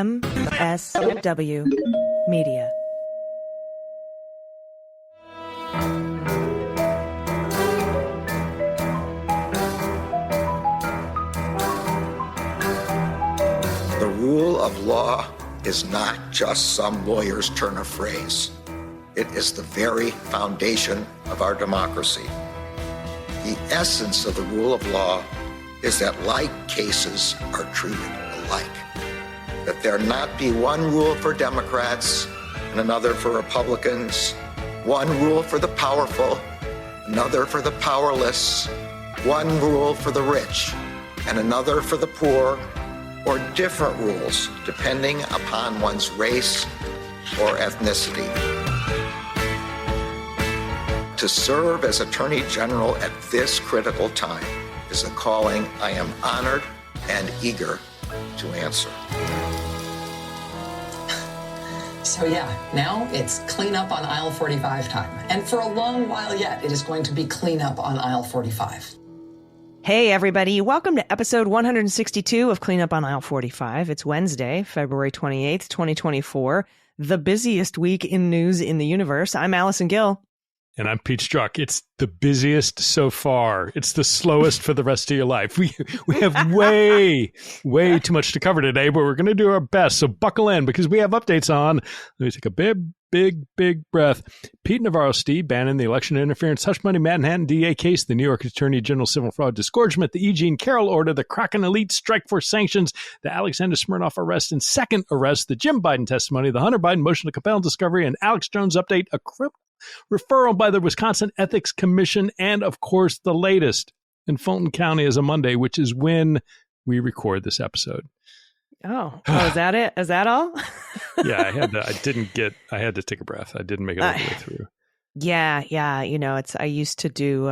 MSW Media. The rule of law is not just some lawyer's turn of phrase. It is the very foundation of our democracy. The essence of the rule of law is that like cases are treated alike. That there not be one rule for Democrats and another for Republicans, one rule for the powerful, another for the powerless, one rule for the rich and another for the poor, or different rules depending upon one's race or ethnicity. To serve as Attorney General at this critical time is a calling I am honored and eager to answer. So now it's clean up on aisle 45 time. And for a long while yet, it is going to be clean up on aisle 45. Hey, everybody. Welcome to episode 162 of Clean Up on Aisle 45. It's Wednesday, February 28th, 2024, the busiest week in news in the universe. I'm Allison Gill. And I'm Pete Strzok. It's the busiest so far. It's the slowest for the rest of your life. We have way too much to cover today, but we're going to do our best. So buckle in because we have updates on. Let me take a big breath. Pete Navarro, Steve Bannon, the election interference, hush money, Manhattan DA case, the New York Attorney General civil fraud disgorgement, the E. Jean Carroll order, the Kraken elite strike force sanctions, the Alexander Smirnoff arrest and second arrest, the Jim Biden testimony, the Hunter Biden motion to compel discovery, and Alex Jones update, a referral by the Wisconsin Ethics Commission, and of course the latest in Fulton County is a Monday, which is when we record this episode. Oh, is that it? Is that all? Yeah, I had to take a breath. I didn't make it all the way through. Yeah. You know, I used to do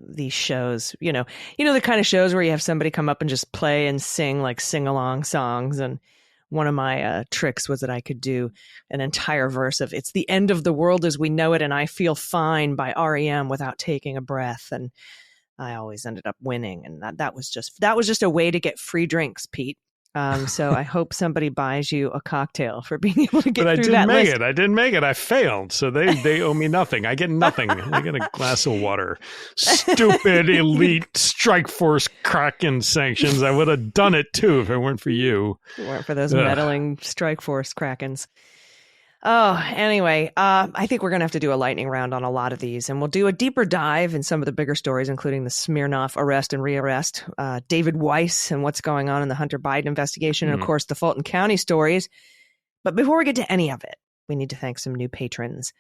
these shows, you know, the kind of shows where you have somebody come up and just play and sing like sing-along songs. And one of my tricks was that I could do an entire verse of "It's the End of the World as We Know It and I Feel Fine" by REM without taking a breath. And I always ended up winning. And that was just a way to get free drinks, Pete. So I hope somebody buys you a cocktail for being able to get through that list. I didn't make it. I failed. So they owe me nothing. I get nothing. I get a glass of water. Stupid elite strike force Kraken sanctions. I would have done it too if it weren't for you. If it weren't for those meddling strike force Krakens. Oh, anyway, I think we're going to have to do a lightning round on a lot of these, and we'll do a deeper dive in some of the bigger stories, including the Smirnoff arrest and rearrest, David Weiss and what's going on in the Hunter Biden investigation, and of course, the Fulton County stories. But before we get to any of it, we need to thank some new patrons.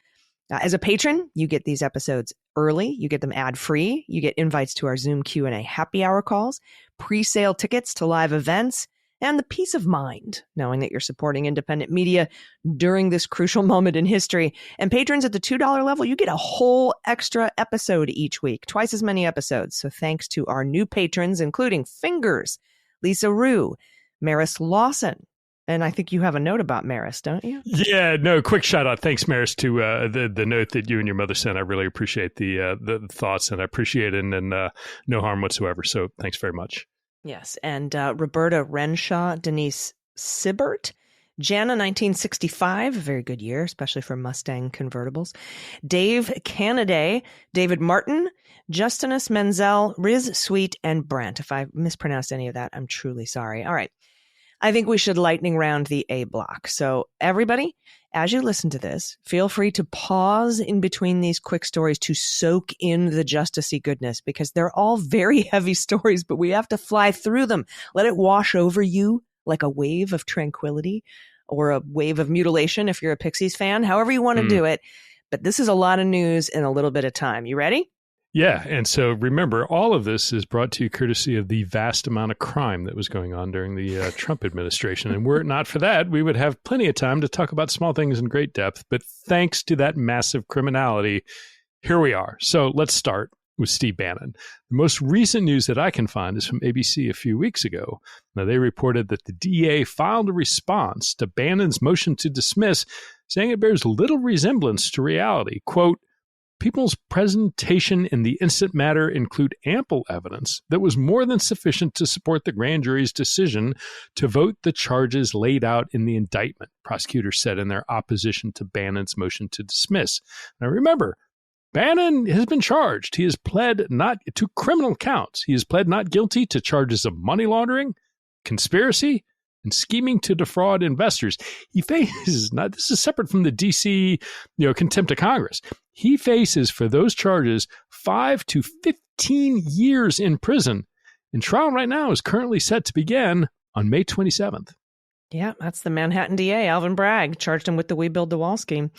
As a patron, you get these episodes early, you get them ad-free, you get invites to our Zoom Q&A happy hour calls, pre-sale tickets to live events, and the peace of mind knowing that you're supporting independent media during this crucial moment in history. And patrons at the $2 level, you get a whole extra episode each week, twice as many episodes. So thanks to our new patrons, including Fingers, Lisa Rue, Maris Lawson. And I think you have a note about Maris, don't you? Yeah, no, quick shout out. Thanks, Maris, to the note that you and your mother sent. I really appreciate the thoughts, and I appreciate it, and no harm whatsoever. So thanks very much. Yes, and Roberta Renshaw, Denise Sibbert, Jana 1965, a very good year, especially for Mustang convertibles, Dave Canaday, David Martin, Justinus Menzel, Riz Sweet, and Brent. If I mispronounced any of that, I'm truly sorry. All right. I think we should lightning round the A block. So everybody, as you listen to this, feel free to pause in between these quick stories to soak in the justicey goodness, because they're all very heavy stories, but we have to fly through them. Let it wash over you like a wave of tranquility or a wave of mutilation if you're a Pixies fan, however you want to do it. But this is a lot of news in a little bit of time. You ready? Yeah. And so remember, all of this is brought to you courtesy of the vast amount of crime that was going on during the Trump administration. And were it not for that, we would have plenty of time to talk about small things in great depth. But thanks to that massive criminality, here we are. So let's start with Steve Bannon. The most recent news that I can find is from ABC a few weeks ago. Now, they reported that the DA filed a response to Bannon's motion to dismiss, saying it bears little resemblance to reality. Quote, people's presentation in the instant matter include ample evidence that was more than sufficient to support the grand jury's decision to vote the charges laid out in the indictment, prosecutors said in their opposition to Bannon's motion to dismiss. Now remember, Bannon has been charged. He has pled not to criminal counts. He has pled not guilty to charges of money laundering, conspiracy, and scheming to defraud investors. He faces, this is separate from the D.C. contempt of Congress. He faces for those charges 5 to 15 years in prison. And trial right now is currently set to begin on May 27th. Yeah, that's the Manhattan DA, Alvin Bragg, charged him with the We Build the Wall scheme.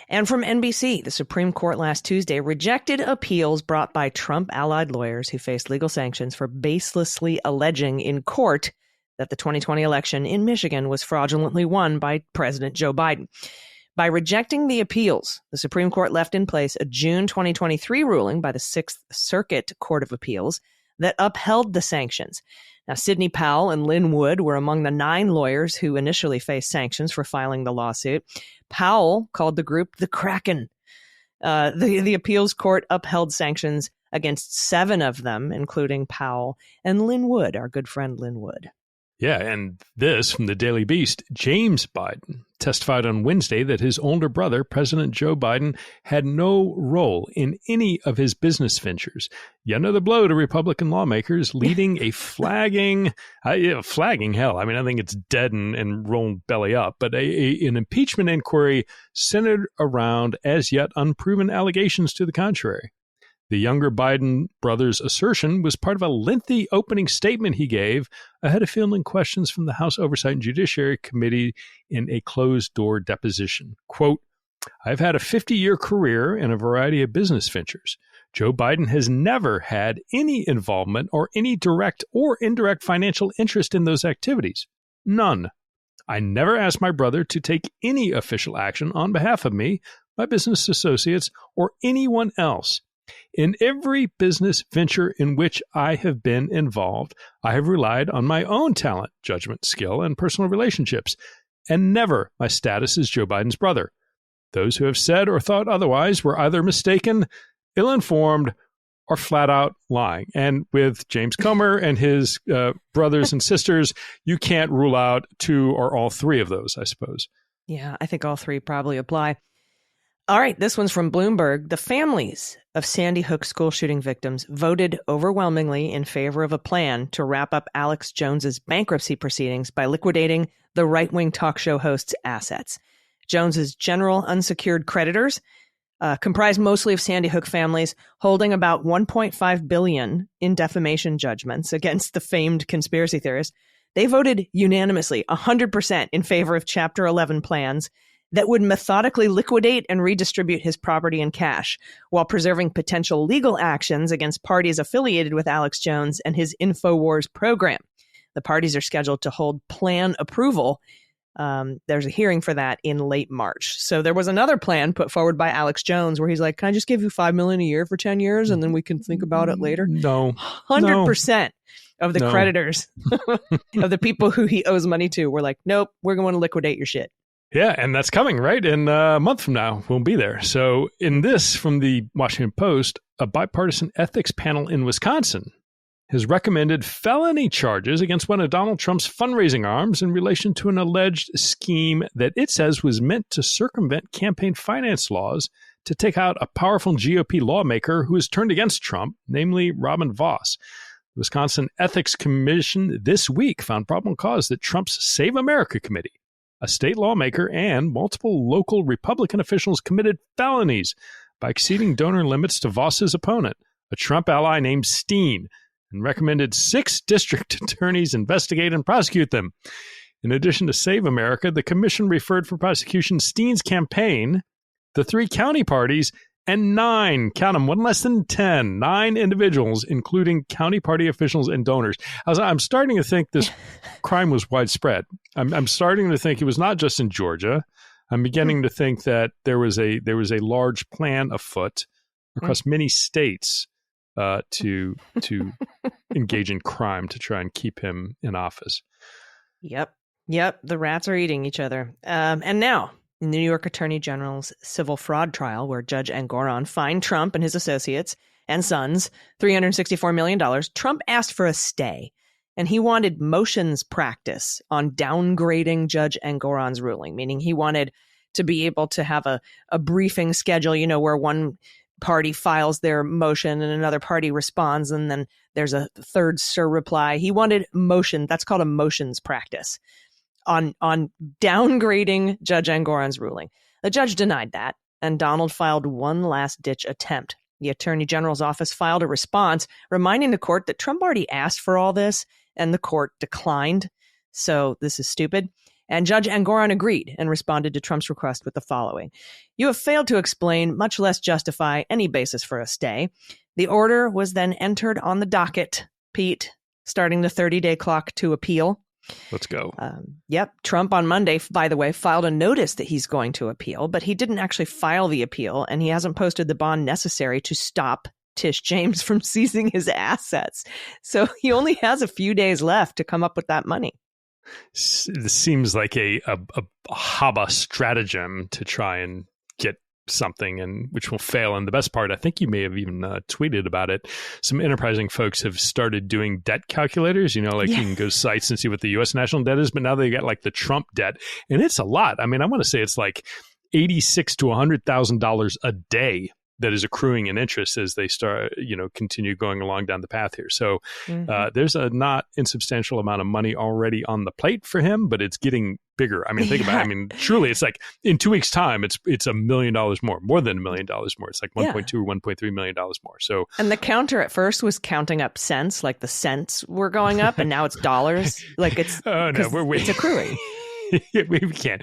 And from NBC, the Supreme Court last Tuesday rejected appeals brought by Trump-allied lawyers who faced legal sanctions for baselessly alleging in court that the 2020 election in Michigan was fraudulently won by President Joe Biden. By rejecting the appeals, the Supreme Court left in place a June 2023 ruling by the Sixth Circuit Court of Appeals that upheld the sanctions. Now, Sidney Powell and Lynn Wood were among the 9 lawyers who initially faced sanctions for filing the lawsuit. Powell called the group the Kraken. The appeals court upheld sanctions against 7 of them, including Powell and Lynn Wood, our good friend Lynn Wood. Yeah, and this from the Daily Beast, James Biden testified on Wednesday that his older brother, President Joe Biden, had no role in any of his business ventures. Yet another blow to Republican lawmakers, leading a flagging, hell. I mean, I think it's dead and rolling belly up, but an impeachment inquiry centered around as yet unproven allegations to the contrary. The younger Biden brother's assertion was part of a lengthy opening statement he gave ahead of fielding questions from the House Oversight and Judiciary Committee in a closed-door deposition. Quote, "I've had a 50-year career in a variety of business ventures. Joe Biden has never had any involvement or any direct or indirect financial interest in those activities. None. I never asked my brother to take any official action on behalf of me, my business associates, or anyone else. In every business venture in which I have been involved, I have relied on my own talent, judgment, skill, and personal relationships, and never my status as Joe Biden's brother. Those who have said or thought otherwise were either mistaken, ill-informed, or flat out lying." And with James Comer and his brothers and sisters, you can't rule out 2 or all 3 of those, I suppose. Yeah, I think all 3 probably apply. All right, this one's from Bloomberg. The families of Sandy Hook school shooting victims voted overwhelmingly in favor of a plan to wrap up Alex Jones's bankruptcy proceedings by liquidating the right-wing talk show host's assets. Jones's general unsecured creditors, comprised mostly of Sandy Hook families, holding about $1.5 billion in defamation judgments against the famed conspiracy theorist. They voted unanimously, 100% in favor of Chapter 11 plans that would methodically liquidate and redistribute his property and cash while preserving potential legal actions against parties affiliated with Alex Jones and his InfoWars program. The parties are scheduled to hold plan approval. There's a hearing for that in late March. So there was another plan put forward by Alex Jones where he's like, can I just give you $5 million a year for 10 years and then we can think about it later? No. 100% of the creditors of the people who he owes money to were like, nope, we're going to liquidate your shit. Yeah, and that's coming, right? In a month from now, we'll be there. So in this, from the Washington Post, a bipartisan ethics panel in Wisconsin has recommended felony charges against one of Donald Trump's fundraising arms in relation to an alleged scheme that it says was meant to circumvent campaign finance laws to take out a powerful GOP lawmaker who has turned against Trump, namely Robin Vos. The Wisconsin Ethics Commission this week found probable cause that Trump's Save America Committee, a state lawmaker, and multiple local Republican officials committed felonies by exceeding donor limits to Voss's opponent, a Trump ally named Steen, and recommended 6 district attorneys investigate and prosecute them. In addition to Save America, the commission referred for prosecution Steen's campaign, the 3 county parties, and 9, count them, one less than 10, 9 individuals, including county party officials and donors. I'm starting to think this crime was widespread. I'm starting to think it was not just in Georgia. I'm beginning to think that there was a large plan afoot across many states to engage in crime to try and keep him in office. Yep. The rats are eating each other. And now, In the New York Attorney General's civil fraud trial, where Judge Engoron fined Trump and his associates and sons $364 million, Trump asked for a stay, and he wanted motions practice on downgrading Judge Engoron's ruling, meaning he wanted to be able to have a briefing schedule, where one party files their motion and another party responds, and then there's a third reply. He wanted motion. That's called a motions practice on downgrading Judge Engoron's ruling. The judge denied that, and Donald filed one last-ditch attempt. The Attorney General's office filed a response reminding the court that Trump already asked for all this, and the court declined. So this is stupid. And Judge Engoron agreed and responded to Trump's request with the following. You have failed to explain, much less justify, any basis for a stay. The order was then entered on the docket, Pete, starting the 30-day clock to appeal. Let's go. Yep. Trump on Monday, by the way, filed a notice that he's going to appeal, but he didn't actually file the appeal, and he hasn't posted the bond necessary to stop Tish James from seizing his assets. So he only has a few days left to come up with that money. This seems like a Haba stratagem to try and get something, and which will fail. And the best part, I think you may have even tweeted about it. Some enterprising folks have started doing debt calculators. You can go to sites and see what the U.S. national debt is, but now they got like the Trump debt, and it's a lot. I mean, I want to say it's like $86,000 to $100,000 a day that is accruing in interest as they start, continue going along down the path here. So there's a not insubstantial amount of money already on the plate for him, but it's getting bigger. I mean, think about it. I mean, truly, it's like in 2 weeks' time, it's $1 million more than $1 million more. It's like 1.2 or $1.3 million more. So, and the counter at first was counting up cents, like the cents were going up, and now it's dollars. Like it's it's accruing. We can't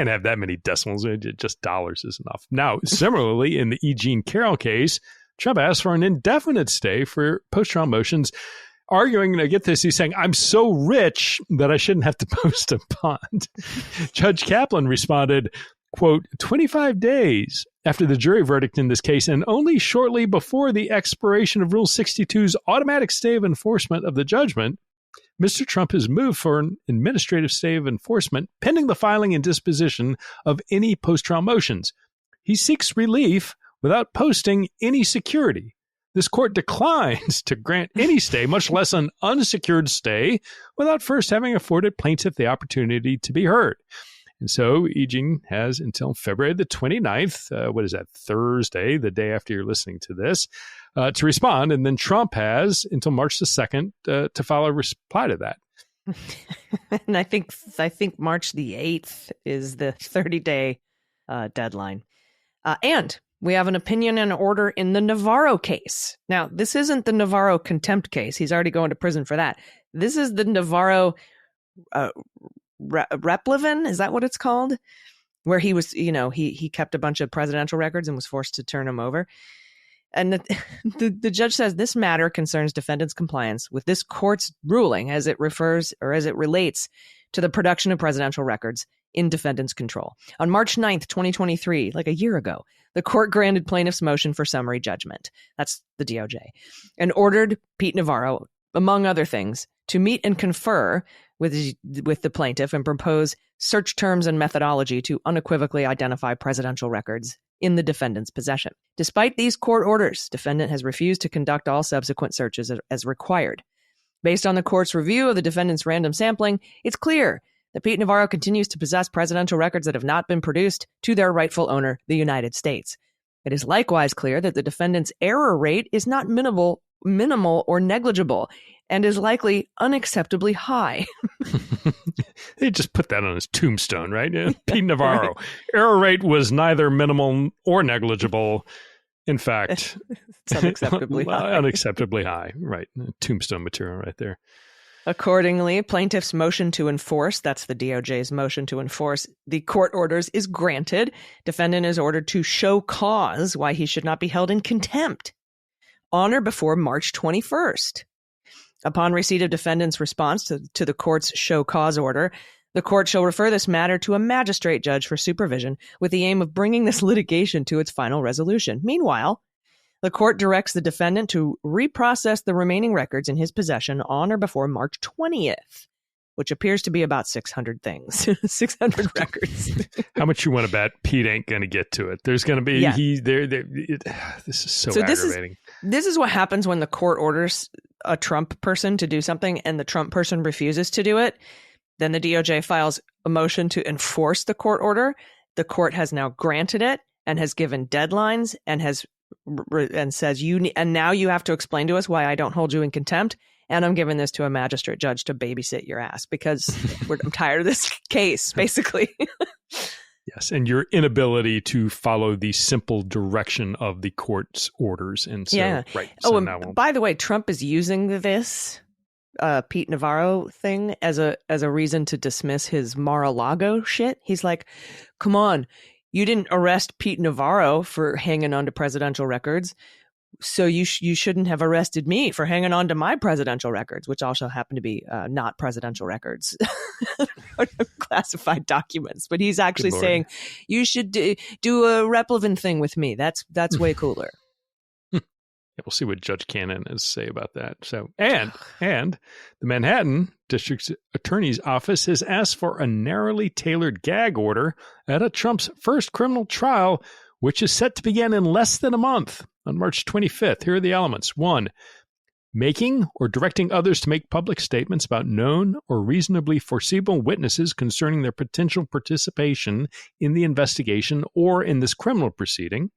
have that many decimals. Just dollars is enough. Now, similarly, in the E. Jean Carroll case, Trump asked for an indefinite stay for post-trial motions, arguing, get this, he's saying, I'm so rich that I shouldn't have to post a bond. Judge Kaplan responded, quote, 25 days after the jury verdict in this case, and only shortly before the expiration of Rule 62's automatic stay of enforcement of the judgment, Mr. Trump has moved for an administrative stay of enforcement pending the filing and disposition of any post-trial motions. He seeks relief without posting any security. This court declines to grant any stay, much less an unsecured stay, without first having afforded plaintiff the opportunity to be heard. And so Eugene has until February the 29th, what is that, Thursday, the day after you're listening to this, to respond. And then Trump has until March the 2nd to file a reply to that. And I think March the 8th is the 30-day deadline. And we have an opinion and order in the Navarro case. Now, this isn't the Navarro contempt case. He's already going to prison for that. This is the Navarro Replevin, is that what it's called? Where he was, he kept a bunch of presidential records and was forced to turn them over. And the judge says this matter concerns defendant's compliance with this court's ruling as it relates to the production of presidential records in defendant's control. On March 9th, 2023, like a year ago, the court granted plaintiff's motion for summary judgment. That's the DOJ, and ordered Pete Navarro, among other things, to meet and confer with the plaintiff and propose search terms and methodology to unequivocally identify presidential records in the defendant's possession. Despite these court orders, defendant has refused to conduct all subsequent searches as required. Based on the court's review of the defendant's random sampling, it's clear that Pete Navarro continues to possess presidential records that have not been produced to their rightful owner, the United States. It is likewise clear that the defendant's error rate is not minimal or negligible, and is likely unacceptably high. They just put that on his tombstone, right? Yeah. Pete Navarro. Right. Error rate was neither minimal or negligible. In fact, it's unacceptably high. Unacceptably high, right. Tombstone material right there. Accordingly, plaintiff's motion to enforce, that's the DOJ's motion to enforce the court orders, is granted. Defendant is ordered to show cause why he should not be held in contempt on or before March 21st. Upon receipt of defendant's response to the court's show cause order, the court shall refer this matter to a magistrate judge for supervision with the aim of bringing this litigation to its final resolution. Meanwhile, the court directs the defendant to reprocess the remaining records in his possession on or before March 20th. which appears to be about 600 things, 600 records. How much you want to bet Pete ain't going to get to it? There's going to be this is so aggravating. This is what happens when the court orders a Trump person to do something and the Trump person refuses to do it. Then the DOJ files a motion to enforce the court order. The court has now granted it and has given deadlines and says and now you have to explain to us why I don't hold you in contempt. And I'm giving this to a magistrate judge to babysit your ass because I'm tired of this case, basically. Yes, and your inability to follow the simple direction of the court's orders. And so, right. So and by the way, Trump is using this Pete Navarro thing as a reason to dismiss his Mar-a-Lago shit. He's like, come on, you didn't arrest Pete Navarro for hanging on to presidential records. So you shouldn't have arrested me for hanging on to my presidential records, which also happen to be not presidential records, classified documents. But he's actually saying you should do a Replevin thing with me. That's way cooler. We'll see what Judge Cannon has to say about that. So, and the Manhattan District Attorney's Office has asked for a narrowly tailored gag order at a Trump's first criminal trial, which is set to begin in less than a month on March 25th. Here are the elements. 1, making or directing others to make public statements about known or reasonably foreseeable witnesses concerning their potential participation in the investigation or in this criminal proceeding.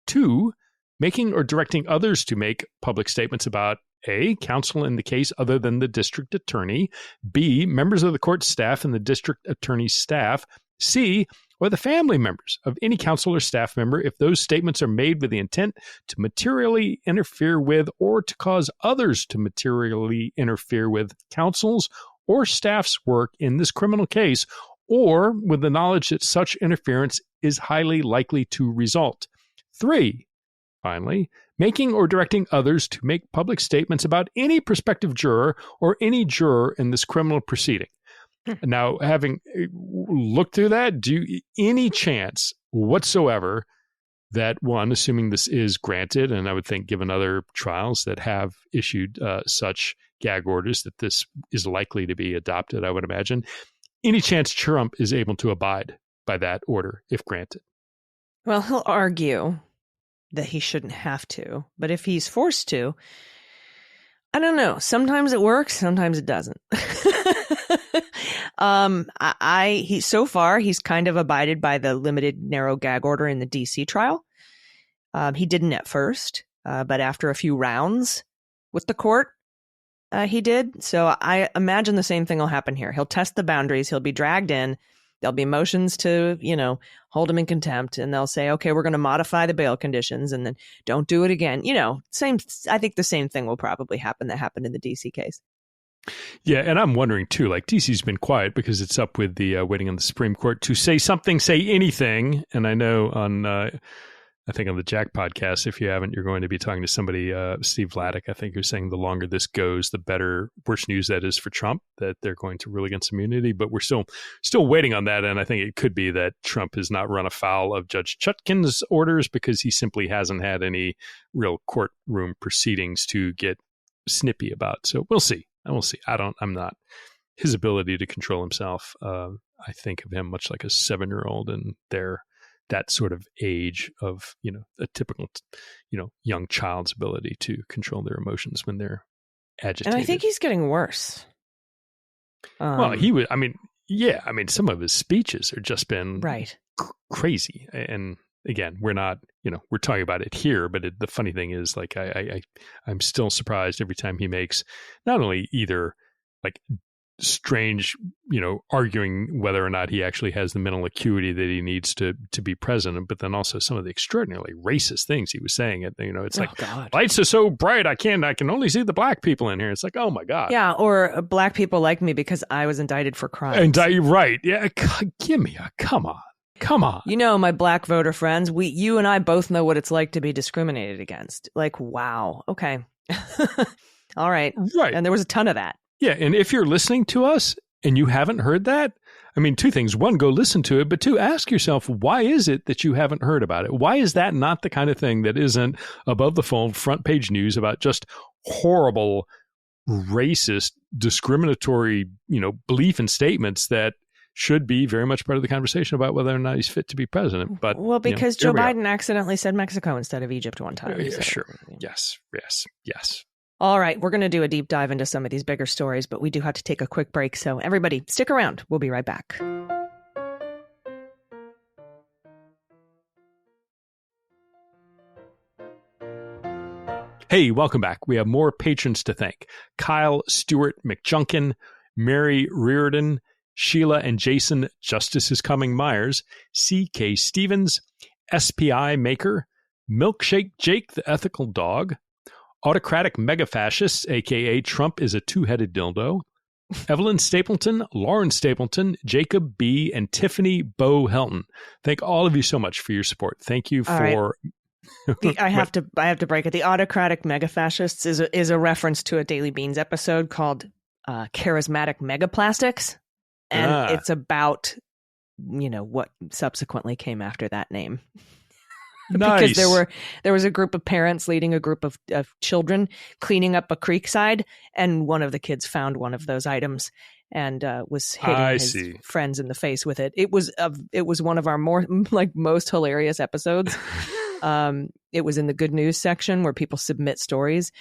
2, making or directing others to make public statements about A, counsel in the case other than the district attorney, B, members of the court staff and the district attorney's staff, C, or the family members of any counsel or staff member if those statements are made with the intent to materially interfere with or to cause others to materially interfere with counsel's or staff's work in this criminal case, or with the knowledge that such interference is highly likely to result. 3, finally, making or directing others to make public statements about any prospective juror or any juror in this criminal proceeding. Now, having looked through that, do any chance whatsoever that, one, assuming this is granted, and I would think given other trials that have issued such gag orders, that this is likely to be adopted, I would imagine, any chance Trump is able to abide by that order if granted? Well, he'll argue that he shouldn't have to, but if he's forced to, I don't know. Sometimes it works, sometimes it doesn't. So far he's kind of abided by the limited narrow gag order in the DC trial. He didn't at first, but after a few rounds with the court, he did. So I imagine the same thing will happen here. He'll test the boundaries. He'll be dragged in. There'll be motions to, hold him in contempt, and they'll say, okay, we're going to modify the bail conditions and then don't do it again. I think the same thing will probably happen that happened in the DC case. Yeah, and I'm wondering too, like DC's been quiet because it's up with the waiting on the Supreme Court to say something, say anything. And I know on, I think on the Jack podcast, if you haven't, you're going to be talking to somebody, Steve Vladek, I think, who's saying the longer this goes, the worse news that is for Trump, that they're going to rule against immunity. But we're still waiting on that. And I think it could be that Trump has not run afoul of Judge Chutkan's orders because he simply hasn't had any real courtroom proceedings to get snippy about. So we'll see. I'm not. His ability to control himself, I think of him much like a 7-year-old, and that sort of age of, a typical, young child's ability to control their emotions when they're agitated. And I think he's getting worse. Well, some of his speeches have just been crazy. And again, we're not, we're talking about it here, but the funny thing is, like, I'm still surprised every time he makes not only either like strange, arguing whether or not he actually has the mental acuity that he needs to be president, but then also some of the extraordinarily racist things he was saying. It's like, lights are so bright, I can only see the black people in here. It's like, oh my God. Yeah, or black people like me because I was indicted for crimes. Right. Yeah, come on. My black voter friends, you and I both know what it's like to be discriminated against. Like, wow. Okay. All right. Right. And there was a ton of that. Yeah. And if you're listening to us and you haven't heard that, I mean, 2 things. 1, go listen to it. But 2, ask yourself, why is it that you haven't heard about it? Why is that not the kind of thing that isn't above the fold front page news about just horrible racist, discriminatory, belief and statements that should be very much part of the conversation about whether or not he's fit to be president. But because Joe Biden accidentally said Mexico instead of Egypt one time. Yeah, sure. Yes. All right, we're going to do a deep dive into some of these bigger stories, but we do have to take a quick break. So everybody, stick around. We'll be right back. Hey, welcome back. We have more patrons to thank. Kyle Stewart McJunkin, Mary Reardon, Sheila and Jason Justice is Coming Myers, C.K. Stevens, SPI Maker, Milkshake Jake the Ethical Dog, Autocratic Mega Fascists, a.k.a. Trump is a two-headed dildo, Evelyn Stapleton, Lauren Stapleton, Jacob B., and Tiffany Bo Helton. Thank all of you so much for your support. Thank you for... I have to break it. The Autocratic Mega Fascists is a reference to a Daily Beans episode called Charismatic Megaplastics. And it's about, what subsequently came after that name. Nice. Because there was a group of parents leading a group of children cleaning up a creekside, and one of the kids found one of those items and was hitting his friends in the face with it. It was one of our most hilarious episodes. It was in the good news section where people submit stories.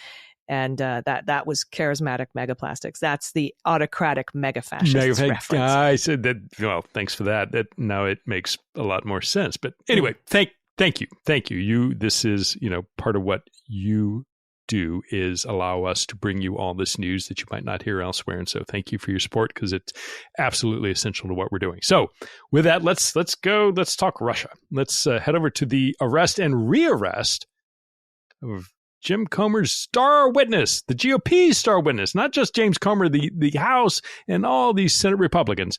And that was Charismatic Megaplastics. That's the Autocratic Megafascists reference. I said that. Well, thanks for that. That now it makes a lot more sense. But anyway, thank you. This is part of what you do is allow us to bring you all this news that you might not hear elsewhere. And so thank you for your support, because it's absolutely essential to what we're doing. So with that, let's go. Let's talk Russia. Let's head over to the arrest and rearrest of Jim Comer's star witness, the GOP's star witness, not just James Comer, the House and all these Senate Republicans,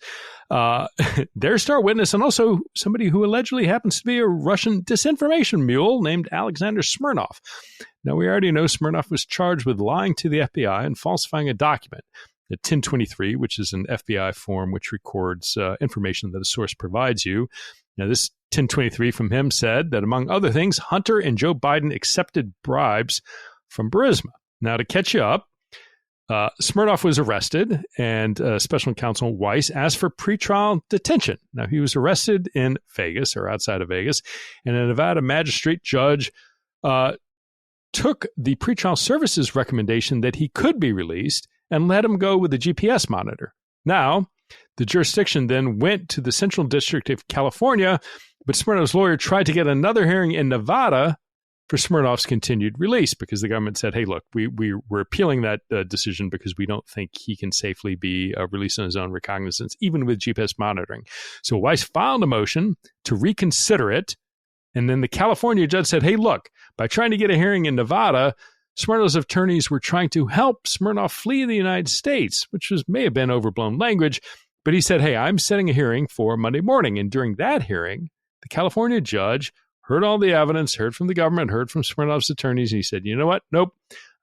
their star witness, and also somebody who allegedly happens to be a Russian disinformation mule named Alexander Smirnoff. Now, we already know Smirnoff was charged with lying to the FBI and falsifying a document, the 1023, which is an FBI form which records information that a source provides you. Now, this 1023 from him said that, among other things, Hunter and Joe Biden accepted bribes from Burisma. Now, to catch you up, Smirnoff was arrested, and Special Counsel Weiss asked for pretrial detention. Now, he was arrested in Vegas, or outside of Vegas, and a Nevada magistrate judge took the pretrial services recommendation that he could be released and let him go with a GPS monitor. Now, the jurisdiction then went to the Central District of California, but Smirnoff's lawyer tried to get another hearing in Nevada for Smirnoff's continued release, because the government said, hey, look, we're appealing that decision because we don't think he can safely be released on his own recognizance, even with GPS monitoring. So Weiss filed a motion to reconsider it, and then the California judge said, hey, look, by trying to get a hearing in Nevada, Smirnoff's attorneys were trying to help Smirnoff flee the United States, which may have been overblown language. But he said, hey, I'm setting a hearing for Monday morning. And during that hearing, the California judge heard all the evidence, heard from the government, heard from Smirnoff's attorneys. And he said, you know what? Nope.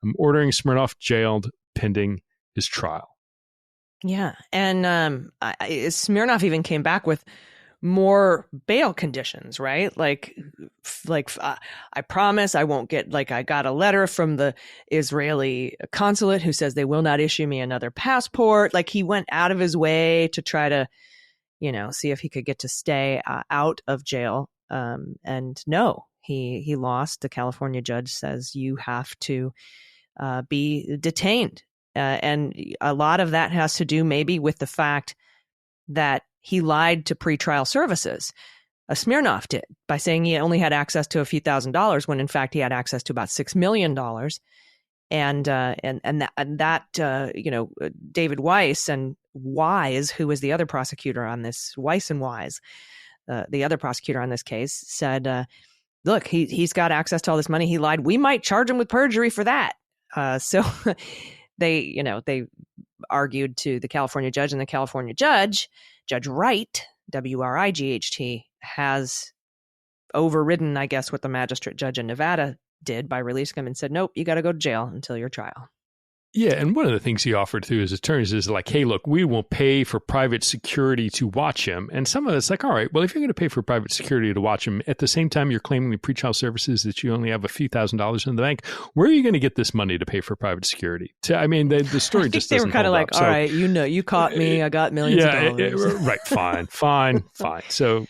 I'm ordering Smirnoff jailed pending his trial. Yeah. And Smirnoff even came back with more bail conditions, right? Like I promise I won't get, I got a letter from the Israeli consulate who says they will not issue me another passport. Like, he went out of his way to try to, see if he could get to stay out of jail. And no, he lost. The California judge says you have to be detained. And a lot of that has to do maybe with the fact that he lied to pretrial services. Smirnoff did, by saying he only had access to a few $1,000s when in fact he had access to about $6 million. And David Weiss and Wise, who was the other prosecutor on this, Weiss and Wise, the other prosecutor on this case, said, look, he's got access to all this money. He lied. We might charge him with perjury for that. So they argued to the California judge, and the California judge, Judge Wright, W-R-I-G-H-T, has overridden, I guess, what the magistrate judge in Nevada did by releasing him and said, nope, you got to go to jail until your trial. Yeah, and one of the things he offered through his attorneys is like, hey, look, we will pay for private security to watch him. And some of it's like, all right, well, if you're going to pay for private security to watch him, at the same time you're claiming the pretrial services that you only have a few $1,000s in the bank, where are you going to get this money to pay for private security? I mean, the story just doesn't hold up. They were kind of like, all right, you caught me. I got millions of dollars. Right, fine. So,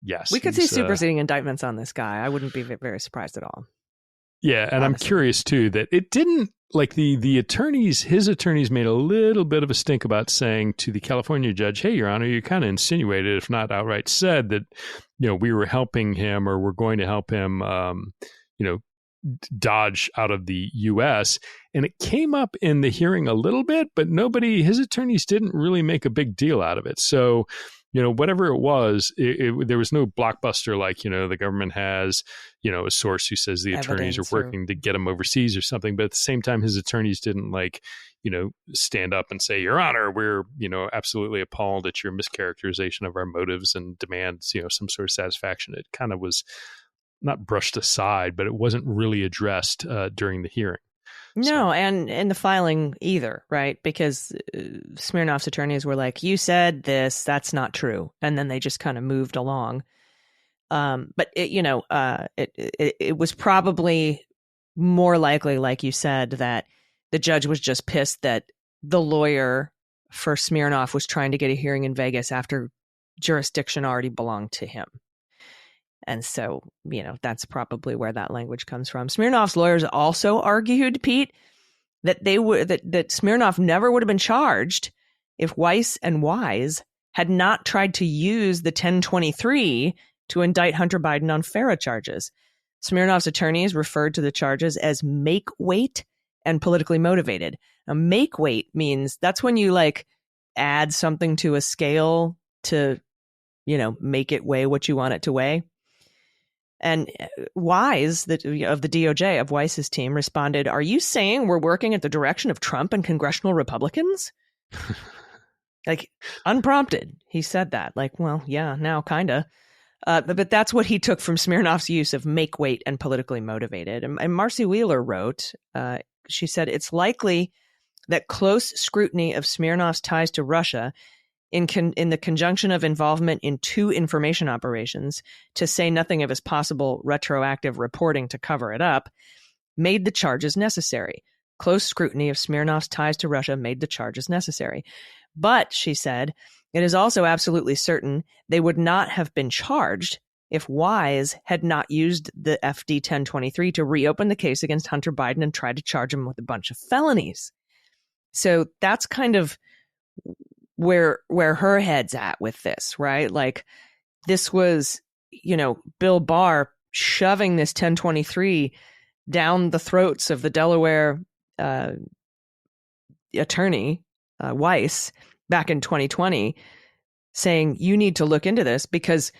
yes. We could see superseding indictments on this guy. I wouldn't be very surprised at all. Yeah, and honestly. I'm curious, too, that it didn't, like the attorneys, his attorneys made a little bit of a stink about saying to the California judge, hey, Your Honor, you kind of insinuated, if not outright said, that, we were helping him or we're going to help him, dodge out of the U.S. And it came up in the hearing a little bit, but his attorneys didn't really make a big deal out of it. So, whatever it was, there was no blockbuster like, the government has, a source who says the attorneys are working to get him overseas or something. But at the same time, his attorneys didn't stand up and say, Your Honor, we're, absolutely appalled at your mischaracterization of our motives and demands, some sort of satisfaction. It kind of was not brushed aside, but it wasn't really addressed during the hearing. No, and in the filing either, right? Because Smirnoff's attorneys were like, you said this, that's not true. And then they just kind of moved along. But it was probably more likely, like you said, that the judge was just pissed that the lawyer for Smirnoff was trying to get a hearing in Vegas after jurisdiction already belonged to him. And so, that's probably where that language comes from. Smirnoff's lawyers also argued, Pete, that that Smirnoff never would have been charged if Weiss and Wise had not tried to use the 1023 to indict Hunter Biden on FARA charges. Smirnoff's attorneys referred to the charges as make weight and politically motivated. Now, make weight means that's when you add something to a scale to, make it weigh what you want it to weigh. And Wise, of the DOJ, of Weiss's team, responded, are you saying we're working at the direction of Trump and congressional Republicans? Unprompted. He said that. Well, yeah, now kind of. But that's what he took from Smirnoff's use of make weight and politically motivated. And Marcy Wheeler wrote, she said, it's likely that close scrutiny of Smirnoff's ties to Russia in the conjunction of involvement in 2 information operations, to say nothing of his possible retroactive reporting to cover it up, made the charges necessary. Close scrutiny of Smirnoff's ties to Russia made the charges necessary. But, she said, it is also absolutely certain they would not have been charged if Wise had not used the FD 1023 to reopen the case against Hunter Biden and try to charge him with a bunch of felonies. So that's kind of where her head's at with this, right? This was, Bill Barr shoving this 1023 down the throats of the Delaware attorney, Weiss, back in 2020, saying, you need to look into this because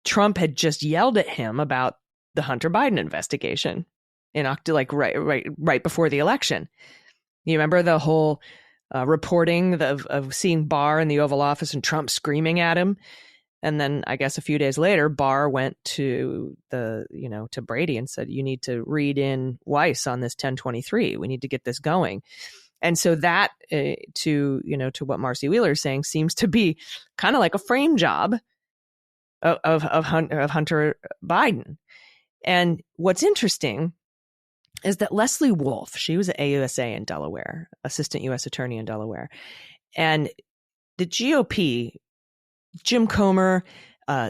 Trump had just yelled at him about the Hunter Biden investigation in right before the election. You remember the whole reporting of seeing Barr in the Oval Office and Trump screaming at him. And then I guess a few days later, Barr went to to Brady and said, you need to read in Weiss on this 1023. We need to get this going. And so that to what Marcy Wheeler is saying seems to be kind of like a frame job of Hunter Biden. And what's interesting is that Leslie Wolf, she was an AUSA in Delaware, assistant U.S. attorney in Delaware. And the GOP, Jim Comer,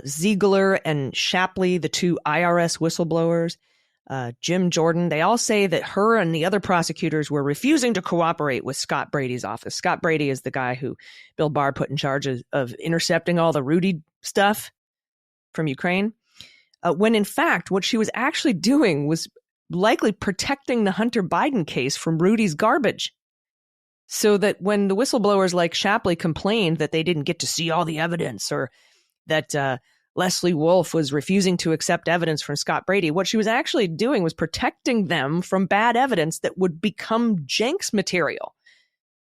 Ziegler, and Shapley, the 2 IRS whistleblowers, Jim Jordan, they all say that her and the other prosecutors were refusing to cooperate with Scott Brady's office. Scott Brady is the guy who Bill Barr put in charge of intercepting all the Rudy stuff from Ukraine. When in fact, what she was actually doing was likely protecting the Hunter Biden case from Rudy's garbage. So that when the whistleblowers like Shapley complained that they didn't get to see all the evidence, or that Leslie Wolf was refusing to accept evidence from Scott Brady, what she was actually doing was protecting them from bad evidence that would become Jenks material,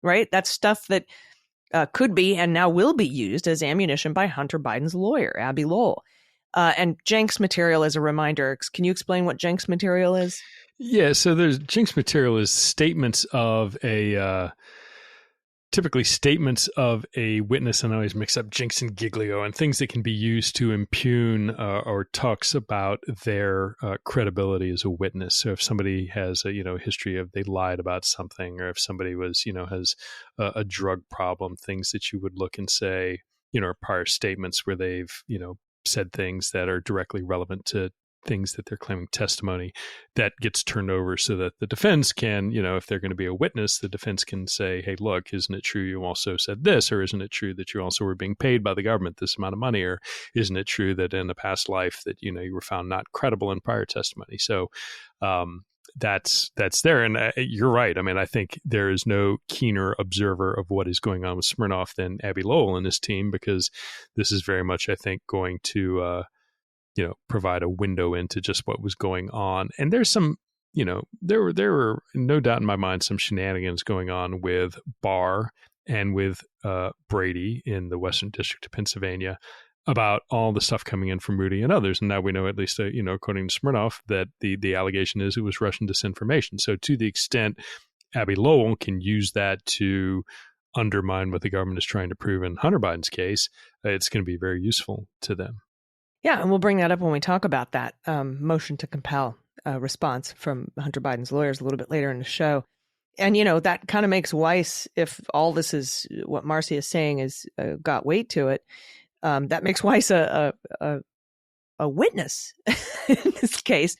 right? That's stuff that could be and now will be used as ammunition by Hunter Biden's lawyer, Abby Lowell. And Jenks material, as a reminder, can you explain what Jenks material is? Yeah, so there's jinx material is statements of a typically statements of a witness, and I always mix up jinx and giglio, and things that can be used to impugn or talks about their credibility as a witness. So if somebody has a history of they lied about something, or if somebody was has a drug problem, things that you would look and say prior statements where they've said things that are directly relevant to things that they're claiming testimony, that gets turned over so that the defense can, if they're going to be a witness, the defense can say, hey, look, isn't it true you also said this? Or isn't it true that you also were being paid by the government this amount of money? Or isn't it true that in a past life that, you were found not credible in prior testimony? So that's there. And you're right. I mean, I think there is no keener observer of what is going on with Smirnoff than Abby Lowell and his team, because this is very much, I think, going to provide a window into just what was going on. And there's some, there were no doubt in my mind some shenanigans going on with Barr and with Brady in the Western District of Pennsylvania about all the stuff coming in from Rudy and others. And now we know, at least, according to Smirnoff, that the allegation is it was Russian disinformation. So to the extent Abby Lowell can use that to undermine what the government is trying to prove in Hunter Biden's case, it's going to be very useful to them. Yeah, and we'll bring that up when we talk about that motion to compel response from Hunter Biden's lawyers a little bit later in the show. And, that kind of makes Weiss, if all this is what Marcy is saying is got weight to it, that makes Weiss a witness in this case.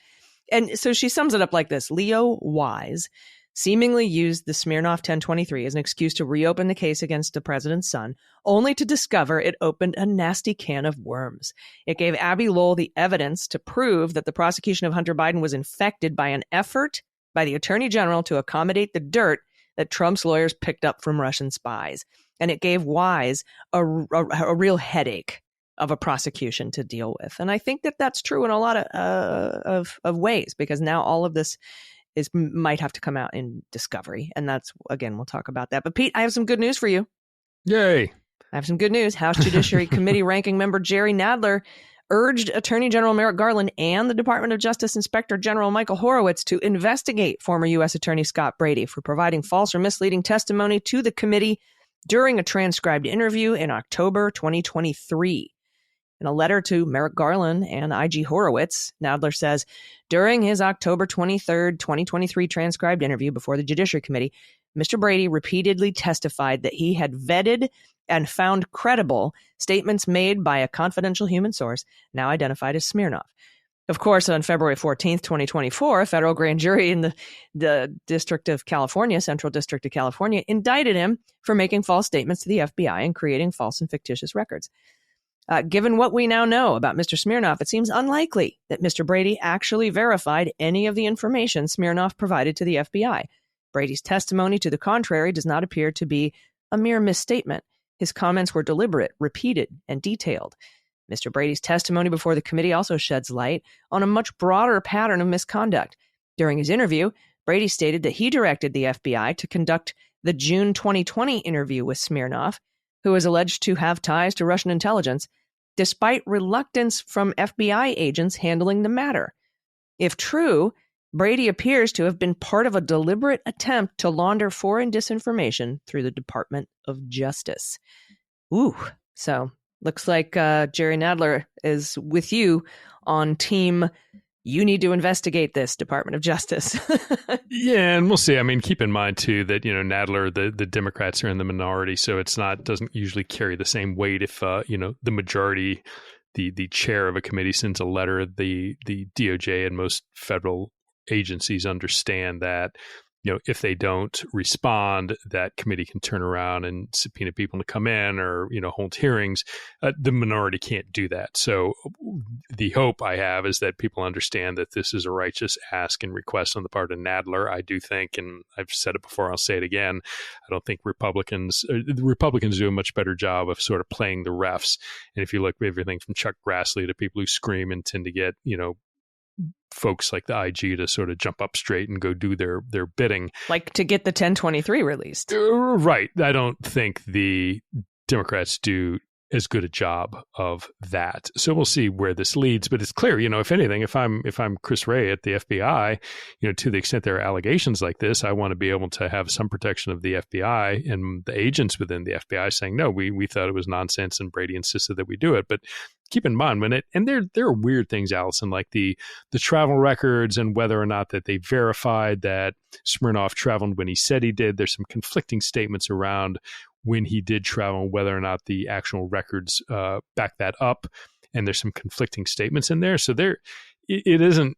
And so she sums it up like this. Leo Wise seemingly used the Smirnoff 1023 as an excuse to reopen the case against the president's son, only to discover it opened a nasty can of worms. It gave Abby Lowell the evidence to prove that the prosecution of Hunter Biden was infected by an effort by the attorney general to accommodate the dirt that Trump's lawyers picked up from Russian spies. And it gave Wise a real headache of a prosecution to deal with. And I think that that's true in a lot of ways, because now all of this might have to come out in discovery. And that's, again, we'll talk about that. But Pete, I have some good news for you. Yay. I have some good news. House Judiciary Committee Ranking Member Jerry Nadler urged Attorney General Merrick Garland and the Department of Justice Inspector General Michael Horowitz to investigate former U.S. Attorney Scott Brady for providing false or misleading testimony to the committee during a transcribed interview in October 2023. In a letter to Merrick Garland and I.G. Horowitz, Nadler says, during his October 23rd, 2023 transcribed interview before the Judiciary Committee, Mr. Brady repeatedly testified that he had vetted and found credible statements made by a confidential human source, now identified as Smirnoff. Of course, on February 14th, 2024, a federal grand jury in the District of California, Central District of California, indicted him for making false statements to the FBI and creating false and fictitious records. Given what we now know about Mr. Smirnoff, it seems unlikely that Mr. Brady actually verified any of the information Smirnoff provided to the FBI. Brady's testimony to the contrary does not appear to be a mere misstatement. His comments were deliberate, repeated, and detailed. Mr. Brady's testimony before the committee also sheds light on a much broader pattern of misconduct. During his interview, Brady stated that he directed the FBI to conduct the June 2020 interview with Smirnoff, who is alleged to have ties to Russian intelligence, despite reluctance from FBI agents handling the matter. If true, Brady appears to have been part of a deliberate attempt to launder foreign disinformation through the Department of Justice. Ooh, so looks like Jerry Nadler is with you on team. You need to investigate this, Department of Justice. Yeah, and we'll see. I mean, keep in mind, too, that, Nadler, the Democrats are in the minority, so doesn't usually carry the same weight if, the majority, the chair of a committee sends a letter. The DOJ and most federal agencies understand that, if they don't respond, that committee can turn around and subpoena people to come in or, hold hearings. The minority can't do that. So the hope I have is that people understand that this is a righteous ask and request on the part of Nadler. I do think, and I've said it before, I'll say it again, I don't think Republicans do a much better job of sort of playing the refs. And if you look at everything from Chuck Grassley to people who scream and tend to get, folks like the IG to sort of jump up straight and go do their bidding. Like to get the 1023 released. Right. I don't think the Democrats do as good a job of that. So we'll see where this leads. But it's clear, if anything, if I'm Chris Wray at the FBI, to the extent there are allegations like this, I want to be able to have some protection of the FBI and the agents within the FBI saying, no, we thought it was nonsense and Brady insisted that we do it. But keep in mind there are weird things, Allison, like the travel records and whether or not that they verified that Smirnoff traveled when he said he did. There's some conflicting statements around when he did travel, whether or not the actual records back that up. And there's some conflicting statements in there. So it isn't,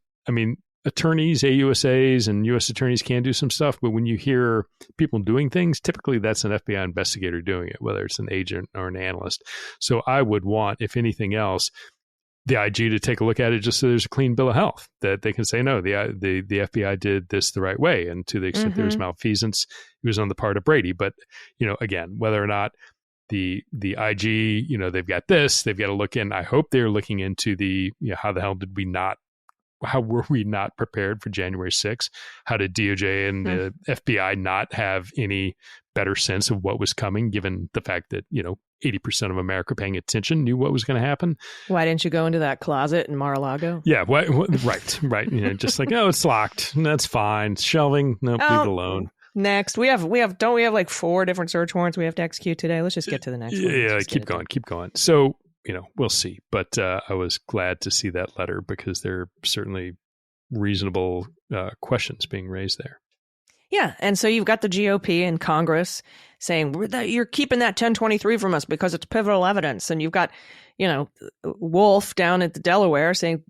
attorneys, AUSAs and US attorneys can do some stuff, but when you hear people doing things, typically that's an FBI investigator doing it, whether it's an agent or an analyst. So I would want, if anything else, the IG to take a look at it just so there's a clean bill of health, that they can say, no, the FBI did this the right way. And to the extent there was malfeasance, it was on the part of Brady. But, again, whether or not the IG, they've got this, they've got to look in. I hope they're looking into how were we not prepared for January 6th? How did DOJ and the FBI not have any better sense of what was coming, given the fact that, 80% of America paying attention knew what was going to happen? Why didn't you go into that closet in Mar-a-Lago? Yeah, right. Just like, oh, it's locked. That's fine. Shelving. Nope, leave it alone. Next, don't we have like 4 different search warrants we have to execute today? Let's just get to the next one. Yeah, keep going. So, we'll see. But I was glad to see that letter because there are certainly reasonable questions being raised there. Yeah. And so you've got the GOP in Congress saying, you're keeping that 1023 from us because it's pivotal evidence. And you've got, Wolf down at the Delaware saying,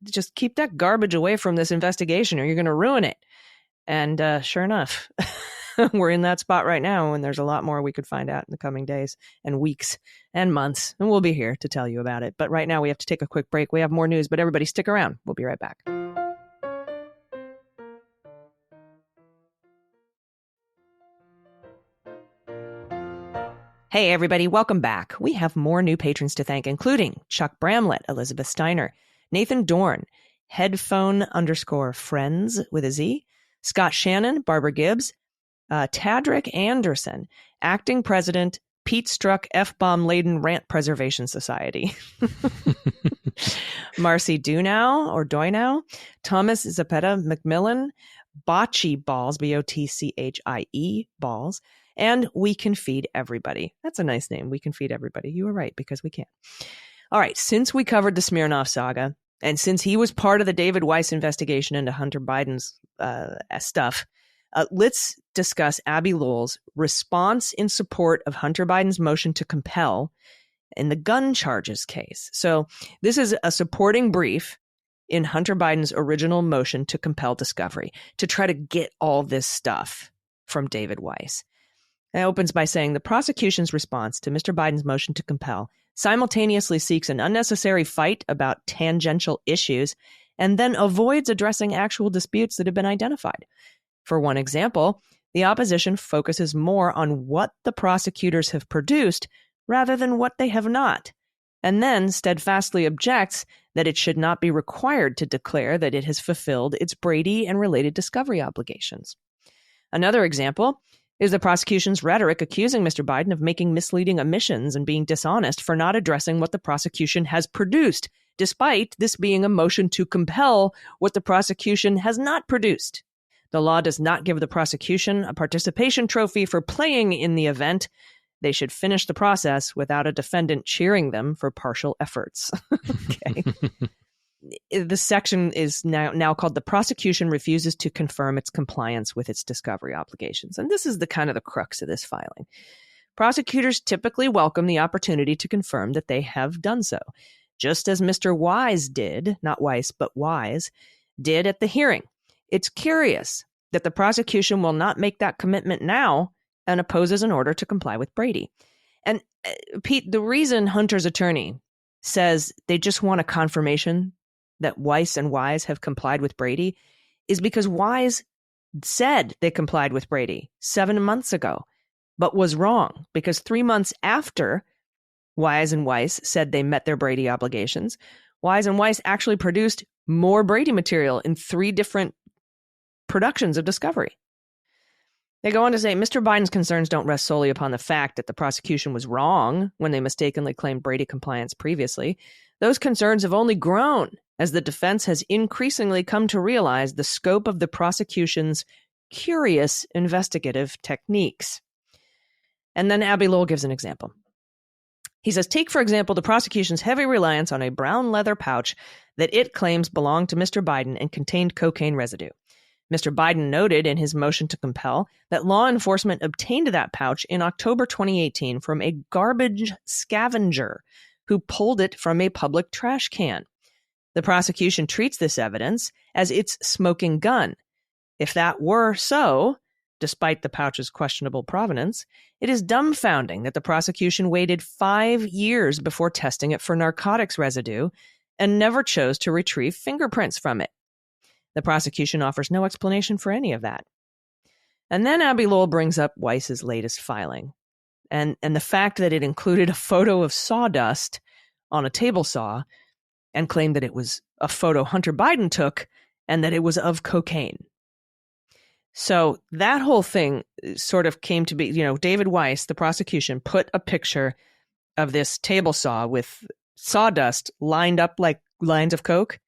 just keep that garbage away from this investigation or you're going to ruin it. And sure enough, we're in that spot right now, and there's a lot more we could find out in the coming days and weeks and months, and we'll be here to tell you about it. But right now we have to take a quick break. We have more news, but everybody stick around. We'll be right back. Hey, everybody, welcome back. We have more new patrons to thank, including Chuck Bramlett, Elizabeth Steiner, Nathan Dorn, Headphone_Friends with a Z, Scott Shannon, Barbara Gibbs, Tadrick Anderson, Acting President, Pete Strzok F-Bomb Laden Rant Preservation Society, Marcy Doynow, Thomas Zapeta McMillan, Bocce Balls, BOTCHIE Balls, and We Can Feed Everybody. That's a nice name. We Can Feed Everybody. You were right, because we can. All right, since we covered the Smirnoff saga, and since he was part of the David Weiss investigation into Hunter Biden's stuff, let's discuss Abby Lowell's response in support of Hunter Biden's motion to compel in the gun charges case. So this is a supporting brief in Hunter Biden's original motion to compel discovery, to try to get all this stuff from David Weiss. It opens by saying the prosecution's response to Mr. Biden's motion to compel simultaneously seeks an unnecessary fight about tangential issues and then avoids addressing actual disputes that have been identified. For one example, the opposition focuses more on what the prosecutors have produced rather than what they have not, and then steadfastly objects that it should not be required to declare that it has fulfilled its Brady and related discovery obligations. Another example is the prosecution's rhetoric accusing Mr. Biden of making misleading omissions and being dishonest for not addressing what the prosecution has produced, despite this being a motion to compel what the prosecution has not produced. The law does not give the prosecution a participation trophy for playing in the event. They should finish the process without a defendant cheering them for partial efforts. Okay. The section is now called "The Prosecution Refuses to Confirm Its Compliance with Its Discovery Obligations." And this is the crux of this filing. Prosecutors typically welcome the opportunity to confirm that they have done so, just as Mr. Wise did, not Weiss, but Wise, did at the hearing. It's curious that the prosecution will not make that commitment now and opposes an order to comply with Brady. And Pete, the reason Hunter's attorney says they just want a confirmation that Weiss and Wise have complied with Brady is because Wise said they complied with Brady 7 months ago, but was wrong, because 3 months after Wise and Weiss said they met their Brady obligations, Wise and Weiss actually produced more Brady material in 3 different productions of discovery. They go on to say Mr. Biden's concerns don't rest solely upon the fact that the prosecution was wrong when they mistakenly claimed Brady compliance previously. Those concerns have only grown as the defense has increasingly come to realize the scope of the prosecution's curious investigative techniques. And then Abbe Lowell gives an example. He says, take, for example, the prosecution's heavy reliance on a brown leather pouch that it claims belonged to Mr. Biden and contained cocaine residue. Mr. Biden noted in his motion to compel that law enforcement obtained that pouch in October 2018 from a garbage scavenger who pulled it from a public trash can. The prosecution treats this evidence as its smoking gun. If that were so, despite the pouch's questionable provenance, it is dumbfounding that the prosecution waited 5 years before testing it for narcotics residue and never chose to retrieve fingerprints from it. The prosecution offers no explanation for any of that. And then Abbe Lowell brings up Weiss's latest filing and the fact that it included a photo of sawdust on a table saw and claimed that it was a photo Hunter Biden took and that it was of cocaine. So that whole thing sort of came to be, David Weiss, the prosecution, put a picture of this table saw with sawdust lined up like lines of coke.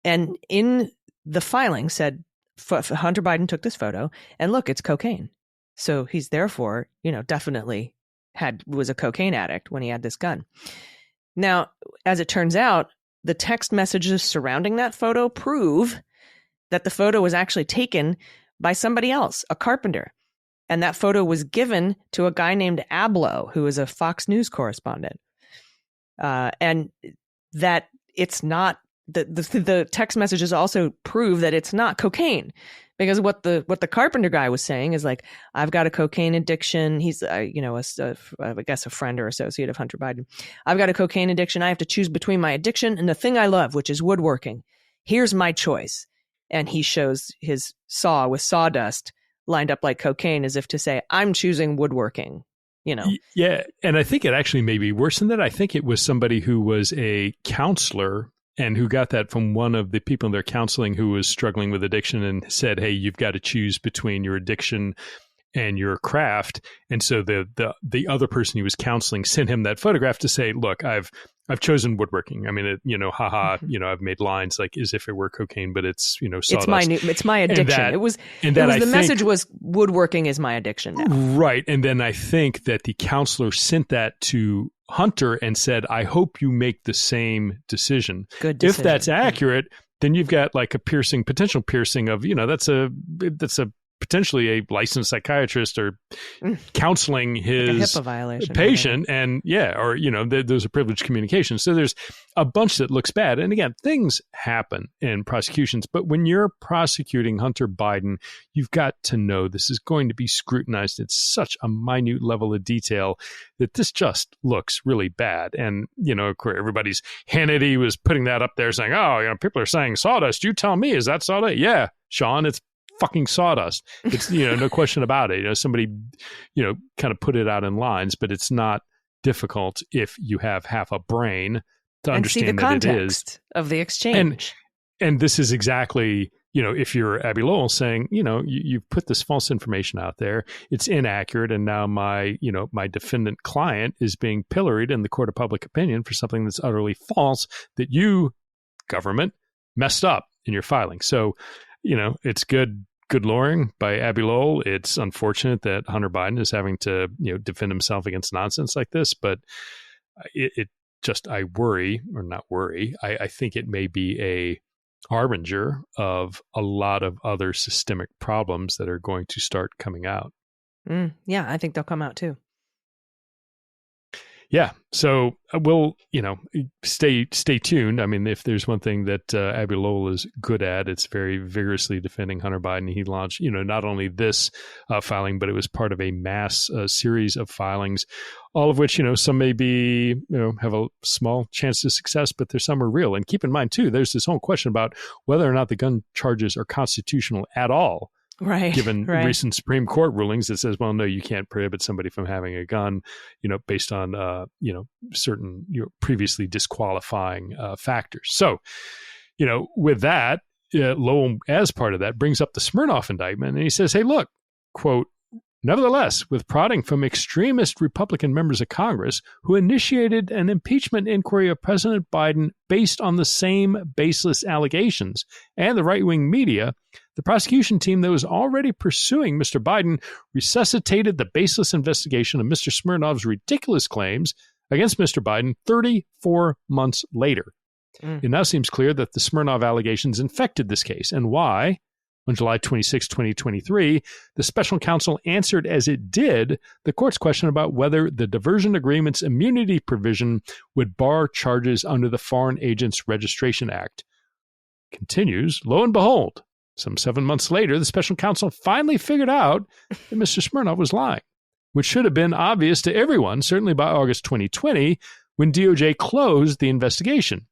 And in the filing said, Hunter Biden took this photo and look, it's cocaine. So he's therefore, definitely was a cocaine addict when he had this gun. Now, as it turns out, the text messages surrounding that photo prove that the photo was actually taken by somebody else, a carpenter. And that photo was given to a guy named Abloh, who is a Fox News correspondent. And that it's not, the text messages also prove that it's not cocaine. Because what the carpenter guy was saying is like, I've got a cocaine addiction. He's, I guess a friend or associate of Hunter Biden. I've got a cocaine addiction. I have to choose between my addiction and the thing I love, which is woodworking. Here's my choice. And he shows his saw with sawdust lined up like cocaine as if to say, I'm choosing woodworking, Yeah. And I think it actually may be worse than that. I think it was somebody who was a counselor and who got that from one of the people in their counseling who was struggling with addiction and said, hey, you've got to choose between your addiction and your craft. And so the other person he was counseling sent him that photograph to say, look, I've chosen woodworking. I mean, I've made lines like as if it were cocaine, but it's, sawdust. It's my addiction. The message was woodworking is my addiction now. Right. And then I think that the counselor sent that to Hunter and said, I hope you make the same decision. Good decision. If that's accurate, then you've got like a potential piercing of, that's a potentially a licensed psychiatrist or counseling his like a HIPAA violation, patient. And those are privileged communications. So there's a bunch that looks bad. And again, things happen in prosecutions, but when you're prosecuting Hunter Biden, you've got to know this is going to be scrutinized at such a minute level of detail that this just looks really bad. And, everybody's Hannity was putting that up there saying, people are saying sawdust. You tell me, is that sawdust? Yeah, Sean, it's fucking sawdust. It's, no question about it. Somebody, kind of put it out in lines, but it's not difficult if you have half a brain to understand that it is. And see the context of the exchange. And this is exactly, if you're Abbe Lowell saying, you've put this false information out there, it's inaccurate, and now my defendant client is being pilloried in the court of public opinion for something that's utterly false that you, government, messed up in your filing. So, it's good lawyering by Abbe Lowell. It's unfortunate that Hunter Biden is having to, defend himself against nonsense like this, but I worry, or not worry, I think it may be a harbinger of a lot of other systemic problems that are going to start coming out. Yeah, I think they'll come out too. Yeah. So we'll, stay tuned. I mean, if there's one thing that Abbe Lowell is good at, it's very vigorously defending Hunter Biden. He launched, not only this filing, but it was part of a mass series of filings, all of which, some may be, have a small chance of success, but there's some are real. And keep in mind, too, there's this whole question about whether or not the gun charges are constitutional at all. Right. Given recent Supreme Court rulings that says, well, no, you can't prohibit somebody from having a gun, based on, certain previously disqualifying factors. So, with that, Lowell, as part of that, brings up the Smirnoff indictment. And he says, hey, look, quote, nevertheless, with prodding from extremist Republican members of Congress who initiated an impeachment inquiry of President Biden based on the same baseless allegations and the right-wing media, the prosecution team that was already pursuing Mr. Biden resuscitated the baseless investigation of Mr. Smirnoff's ridiculous claims against Mr. Biden 34 months later. It now seems clear that the Smirnoff allegations infected this case, and why, on July 26, 2023, the special counsel answered as it did the court's question about whether the diversion agreement's immunity provision would bar charges under the Foreign Agents Registration Act. Continues, lo and behold, some 7 months later, the special counsel finally figured out that Mr. Smirnoff was lying, which should have been obvious to everyone, certainly by August 2020, when DOJ closed the investigation.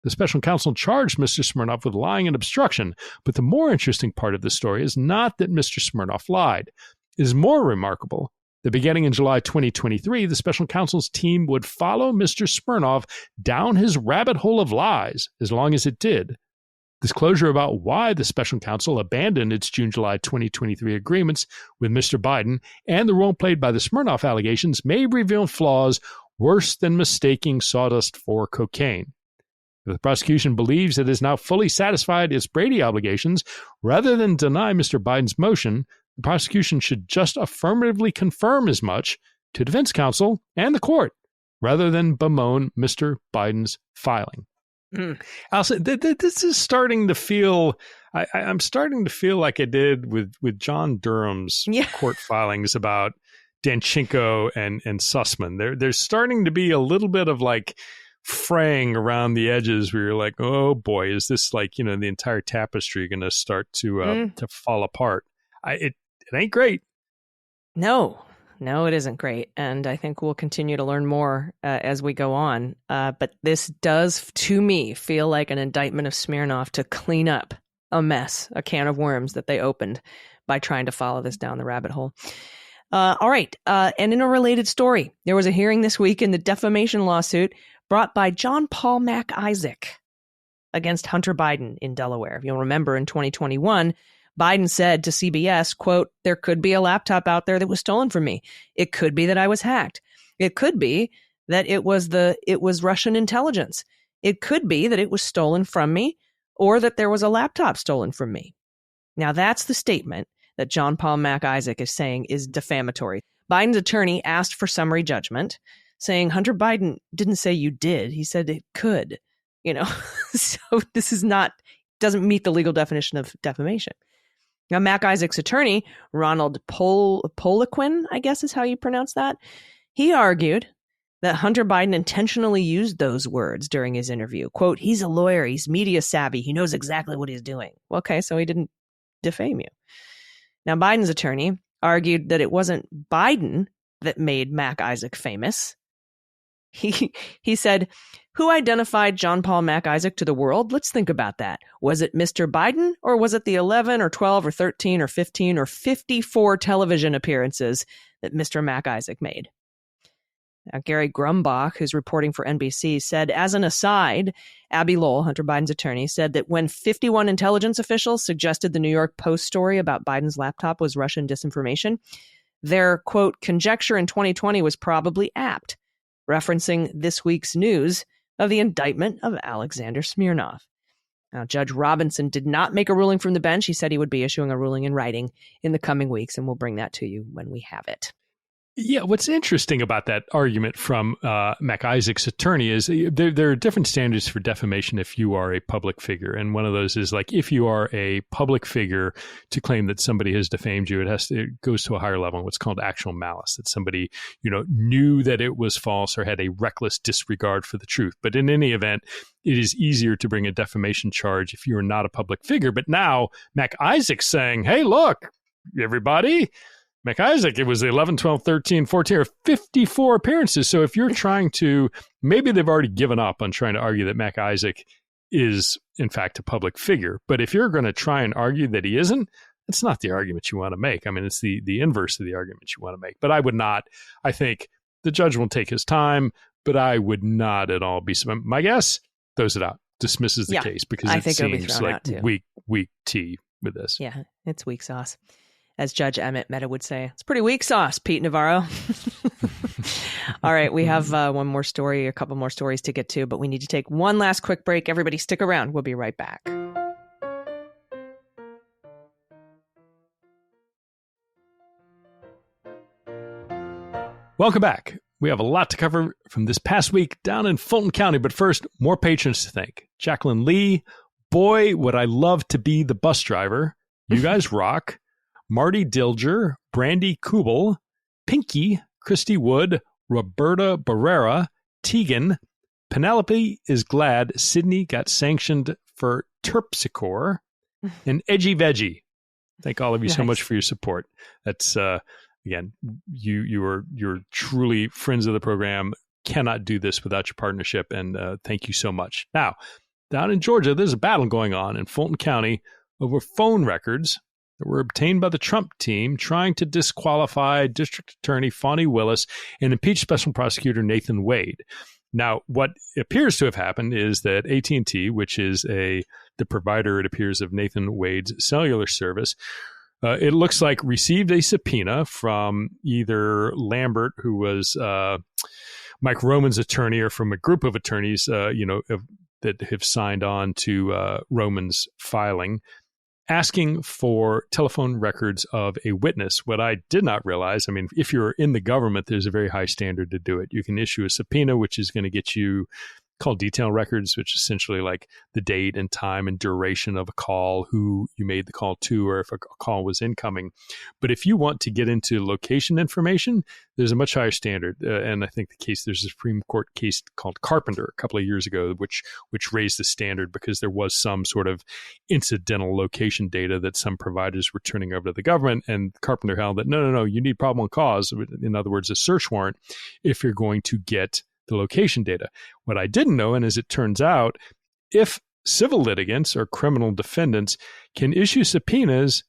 The special counsel charged Mr. Smirnoff with lying and obstruction, but the more interesting part of the story is not that Mr. Smirnoff lied. It is more remarkable that beginning in July 2023, the special counsel's team would follow Mr. Smirnoff down his rabbit hole of lies as long as it did. Disclosure about why the special counsel abandoned its June-July 2023 agreements with Mr. Biden and the role played by the Smirnoff allegations may reveal flaws worse than mistaking sawdust for cocaine. If the prosecution believes it is now fully satisfied its Brady obligations, rather than deny Mr. Biden's motion, the prosecution should just affirmatively confirm as much to defense counsel and the court, rather than bemoan Mr. Biden's filing. Allison, this is starting to feel, I'm starting to feel like I did with John Durham's court filings about Danchenko and Sussman. There's starting to be a little bit of like fraying around the edges where you're like, oh boy, is this like, the entire tapestry going to start to fall apart? It ain't great. No, it isn't great. And I think we'll continue to learn more as we go on. But this does, to me, feel like an indictment of Smirnoff to clean up a mess, a can of worms that they opened by trying to follow this down the rabbit hole. All right. And in a related story, there was a hearing this week in the defamation lawsuit brought by John Paul Mac Isaac against Hunter Biden in Delaware. If you'll remember, in 2021, Biden said to CBS, quote, there could be a laptop out there that was stolen from me. It could be that I was hacked. It could be that it was Russian intelligence. It could be that it was stolen from me or that there was a laptop stolen from me. Now, that's the statement that John Paul Mac Isaac is saying is defamatory. Biden's attorney asked for summary judgment, saying Hunter Biden didn't say you did. He said it could, So this doesn't meet the legal definition of defamation. Now, Mac Isaac's attorney, Ronald Poliquin, I guess is how you pronounce that, he argued that Hunter Biden intentionally used those words during his interview. Quote, he's a lawyer, he's media savvy, he knows exactly what he's doing. Okay, so he didn't defame you. Now, Biden's attorney argued that it wasn't Biden that made Mac Isaac famous. He said, who identified John Paul Mac Isaac to the world? Let's think about that. Was it Mr. Biden, or was it the 11 or 12 or 13 or 15 or 54 television appearances that Mr. Mac Isaac made? Now, Gary Grumbach, who's reporting for NBC, said, as an aside, Abby Lowell, Hunter Biden's attorney, said that when 51 intelligence officials suggested the New York Post story about Biden's laptop was Russian disinformation, their, quote, conjecture in 2020 was probably apt, referencing this week's news of the indictment of Alexander Smirnoff. Now, Judge Robinson did not make a ruling from the bench. He said he would be issuing a ruling in writing in the coming weeks, and we'll bring that to you when we have it. Yeah, what's interesting about that argument from Mac Isaac's attorney is there are different standards for defamation if you are a public figure. And one of those is like if you are a public figure to claim that somebody has defamed you, it goes to a higher level, what's called actual malice, that somebody knew that it was false or had a reckless disregard for the truth. But in any event, it is easier to bring a defamation charge if you are not a public figure. But now Mac Isaac's saying, hey, look, everybody, Mac Isaac, it was 11, 12, 13, 14, or 54 appearances. So if you're trying to, maybe they've already given up on trying to argue that Mac Isaac is, in fact, a public figure. But if you're going to try and argue that he isn't, it's not the argument you want to make. I mean, it's the inverse of the argument you want to make. But I think the judge will take his time, but I would not at all be, my guess, throws it out, dismisses the case because it seems like weak tea with this. Yeah, it's weak sauce. as Judge Emmett Meta would say. It's pretty weak sauce, Pete Navarro. All right, we have one more story, a couple more stories to get to, but we need to take one last quick break. Everybody stick around. We'll be right back. Welcome back. We have a lot to cover from this past week down in Fulton County, but first, more patrons to thank. Jacqueline Lee, boy, would I love to be the bus driver. You guys rock. Marty Dilger, Brandy Kubel, Pinky, Christy Wood, Roberta Barrera, Tegan, Penelope is glad Sydney got sanctioned for terpsichore, and Edgy Veggie. Thank all of you so much for your support. That's again, you're truly friends of the program. Cannot do this without your partnership, and thank you so much. Now, down in Georgia, there's a battle going on in Fulton County over phone records that were obtained by the Trump team trying to disqualify District Attorney Fani Willis and impeach Special Prosecutor Nathan Wade. Now, what appears to have happened is that AT&T, which is the provider, it appears, of Nathan Wade's cellular service, it looks like received a subpoena from either Lambert, who was Mike Roman's attorney, or from a group of attorneys, that have signed on to Roman's filing, asking for telephone records of a witness. What I did not realize, I mean, if you're in the government, there's a very high standard to do it. You can issue a subpoena, which is going to get you called detail records, which is essentially like the date and time and duration of a call, who you made the call to, or if a call was incoming. But if you want to get into location information, there's a much higher standard. And I think there's a Supreme Court case called Carpenter a couple of years ago, which raised the standard because there was some sort of incidental location data that some providers were turning over to the government. And Carpenter held that, no, you need probable cause. In other words, a search warrant, if you're going to get the location data. What I didn't know, and as it turns out, if civil litigants or criminal defendants can issue subpoenas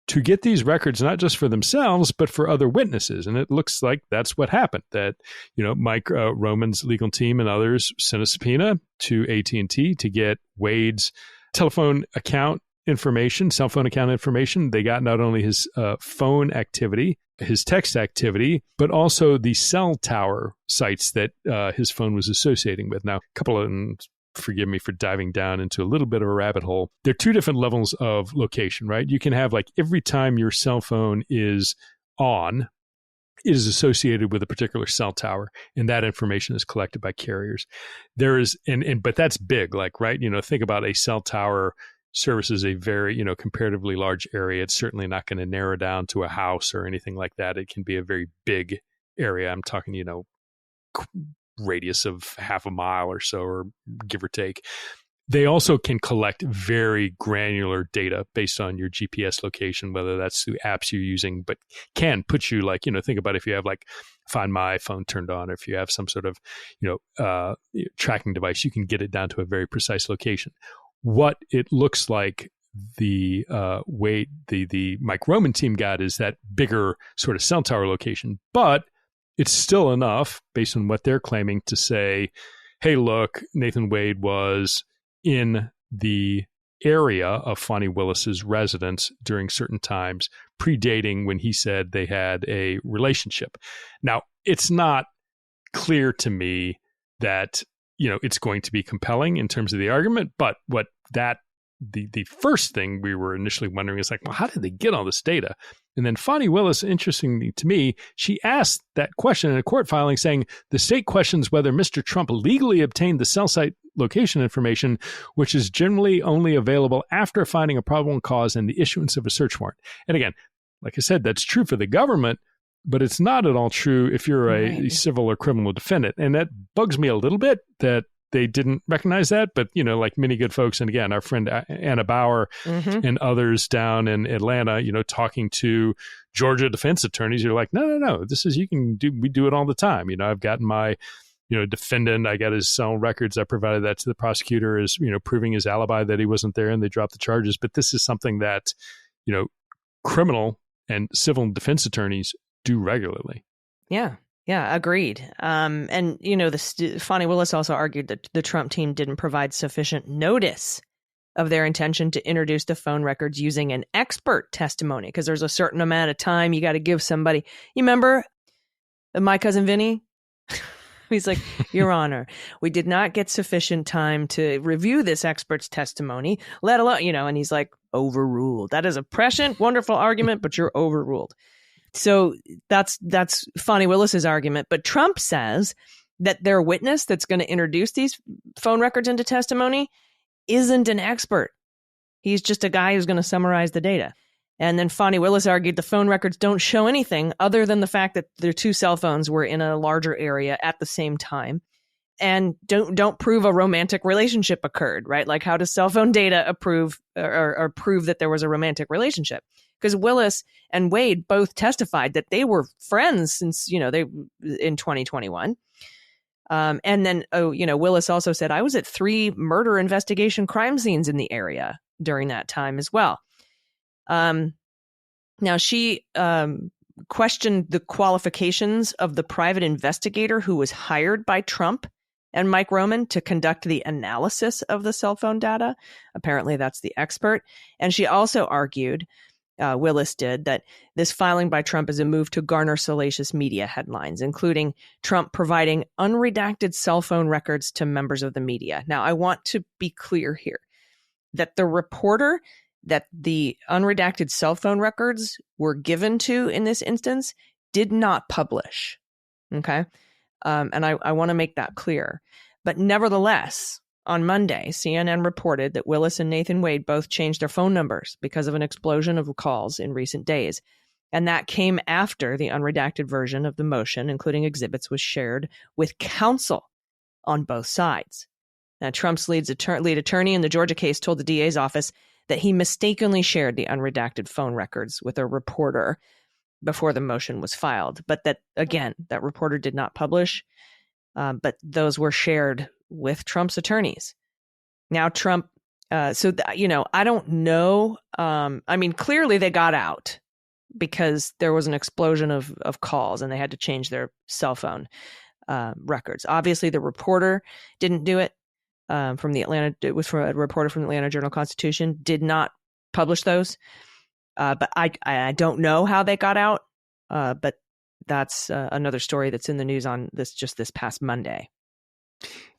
to get these records, not just for themselves, but for other witnesses. And it looks like that's what happened, that, Mike Roman's legal team and others sent a subpoena to AT&T to get Wade's telephone account information, cell phone account information. They got not only his phone activity, his text activity, but also the cell tower sites that his phone was associating with. Now, a couple of them, forgive me for diving down into a little bit of a rabbit hole. There are two different levels of location, right? You can have, like, every time your cell phone is on, it is associated with a particular cell tower, and that information is collected by carriers. There is, but that's big, like, right? Think about a cell tower services a very, comparatively large area. It's certainly not going to narrow down to a house or anything like that. It can be a very big area. I'm talking, radius of half a mile or so, or give or take. They also can collect very granular data based on your GPS location, whether that's through apps you're using, but can put you, like, think about if you have, like, Find My phone turned on, or if you have some sort of, tracking device, you can get it down to a very precise location. What it looks like the Mike Roman team got is that bigger sort of cell tower location, but it's still enough based on what they're claiming to say, hey, look, Nathan Wade was in the area of Fani Willis's residence during certain times, predating when he said they had a relationship. Now, it's not clear to me that it's going to be compelling in terms of the argument, but the first thing we were initially wondering is, like, well, how did they get all this data? And then Fani Willis, interestingly to me, she asked that question in a court filing, saying the state questions whether Mr. Trump legally obtained the cell site location information, which is generally only available after finding a probable cause and the issuance of a search warrant. And again, like I said, that's true for the government, but it's not at all true if you're a civil or criminal defendant. And that bugs me a little bit that they didn't recognize that. But, like many good folks, and again, our friend Anna Bauer and others down in Atlanta, talking to Georgia defense attorneys, you're like, no, we do it all the time. I've gotten my, defendant, I got his cell records. I provided that to the prosecutor as, proving his alibi that he wasn't there, and they dropped the charges. But this is something that, criminal and civil defense attorneys do regularly. Yeah, agreed. And, Fani Willis also argued that the Trump team didn't provide sufficient notice of their intention to introduce the phone records using an expert testimony, because there's a certain amount of time you got to give somebody. You remember my cousin Vinny? He's like, Your Honor, we did not get sufficient time to review this expert's testimony, let alone, and he's like, overruled. That is a prescient, wonderful argument, but you're overruled. So that's Fani Willis's argument. But Trump says that their witness that's going to introduce these phone records into testimony isn't an expert. He's just a guy who's going to summarize the data. And then Fani Willis argued the phone records don't show anything other than the fact that their two cell phones were in a larger area at the same time, and don't prove a romantic relationship occurred, right? Like, how does cell phone data prove that there was a romantic relationship? Because Willis and Wade both testified that they were friends since, they in 2021. And then, Willis also said, I was at 3 murder investigation crime scenes in the area during that time as well. Now she questioned the qualifications of the private investigator who was hired by Trump and Mike Roman to conduct the analysis of the cell phone data. Apparently that's the expert. And she also argued, Willis did, that this filing by Trump is a move to garner salacious media headlines, including Trump providing unredacted cell phone records to members of the media. Now, I want to be clear here that the reporter that the unredacted cell phone records were given to in this instance did not publish. Okay. And I want to make that clear. But nevertheless, on Monday, CNN reported that Willis and Nathan Wade both changed their phone numbers because of an explosion of calls in recent days. And that came after the unredacted version of the motion, including exhibits, was shared with counsel on both sides. Now, Trump's lead attorney in the Georgia case told the DA's office that he mistakenly shared the unredacted phone records with a reporter before the motion was filed. But that, again, that reporter did not publish, but those were shared with Trump's attorneys. Now, Trump, I don't know. Clearly they got out because there was an explosion of calls and they had to change their cell phone records. Obviously, the reporter didn't do it. It was from a reporter from the Atlanta Journal-Constitution, did not publish those. But I don't know how they got out. But that's another story that's in the news on this past Monday.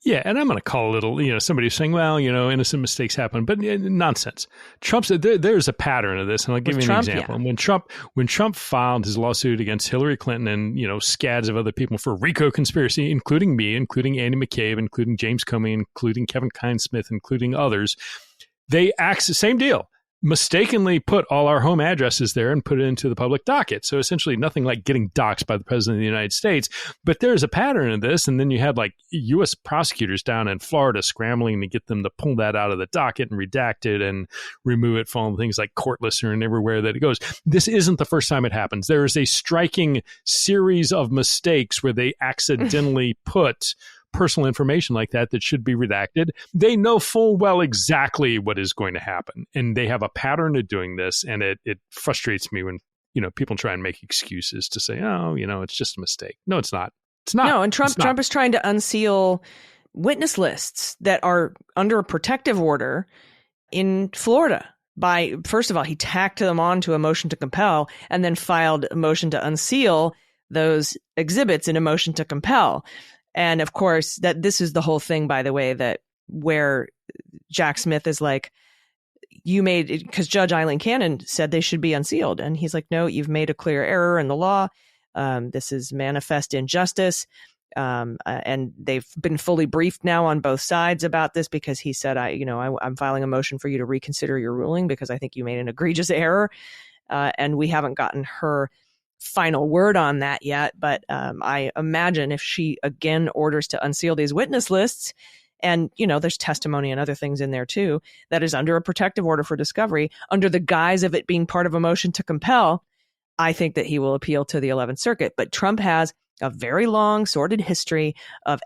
Yeah, and I'm going to call a little, somebody saying, well, innocent mistakes happen, but nonsense. There's a pattern of this, and I'll give you an example. Yeah. When Trump filed his lawsuit against Hillary Clinton and, scads of other people for RICO conspiracy, including me, including Andy McCabe, including James Comey, including Kevin Kyne-Smith, including others, they same deal. Mistakenly put all our home addresses there and put it into the public docket. So essentially nothing like getting doxxed by the president of the United States. But there's a pattern of this. And then you had U.S. prosecutors down in Florida scrambling to get them to pull that out of the docket and redact it and remove it from things like court listener and everywhere that it goes. This isn't the first time it happens. There is a striking series of mistakes where they accidentally put personal information like that should be redacted. They know full well exactly what is going to happen. And they have a pattern of doing this. And it frustrates me when, people try and make excuses to say, oh, it's just a mistake. No, it's not. It's not. No, and Trump is trying to unseal witness lists that are under a protective order in Florida. First of all, he tacked them on to a motion to compel and then filed a motion to unseal those exhibits in a motion to compel. And of course, that this is the whole thing, by the way, that where Jack Smith is like, because Judge Eileen Cannon said they should be unsealed. And he's like, no, you've made a clear error in the law. This is manifest injustice. And they've been fully briefed now on both sides about this because he said, I'm filing a motion for you to reconsider your ruling because I think you made an egregious error. And we haven't gotten her final word on that yet, but I imagine if she again orders to unseal these witness lists, and there's testimony and other things in there too, that is under a protective order for discovery under the guise of it being part of a motion to compel, I think that he will appeal to the 11th Circuit. But Trump has a very long, sordid history of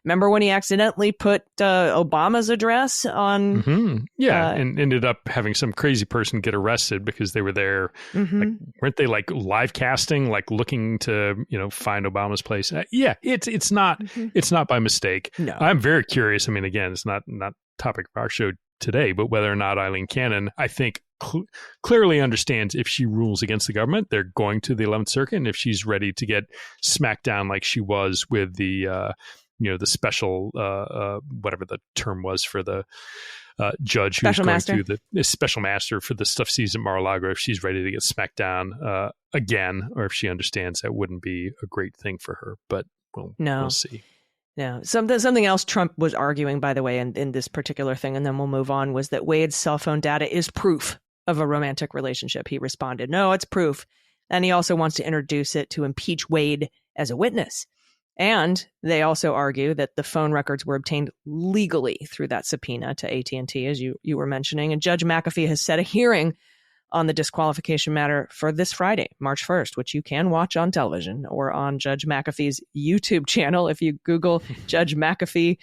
remember when he accidentally put Obama's address on? Mm-hmm. Yeah, and ended up having some crazy person get arrested because they were there. Mm-hmm. Weren't they live casting, looking to, find Obama's place? It's not by mistake. No. I'm very curious. I mean, again, it's not topic of our show today, but whether or not Eileen Cannon, I think, clearly understands if she rules against the government, they're going to the 11th Circuit, and if she's ready to get smacked down like she was with the the special whatever the term was for the judge who's going through the special master for the stuff season at Mar-a-Lago, if she's ready to get smacked down again, or if she understands that wouldn't be a great thing for her. But we'll see. No. Something else Trump was arguing, by the way, in this particular thing, and then we'll move on, was that Wade's cell phone data is proof of a romantic relationship. He responded, no, it's proof. And he also wants to introduce it to impeach Wade as a witness. And they also argue that the phone records were obtained legally through that subpoena to AT&T, as you were mentioning. And Judge McAfee has set a hearing on the disqualification matter for this Friday, March 1st, which you can watch on television or on Judge McAfee's YouTube channel. If you Google Judge McAfee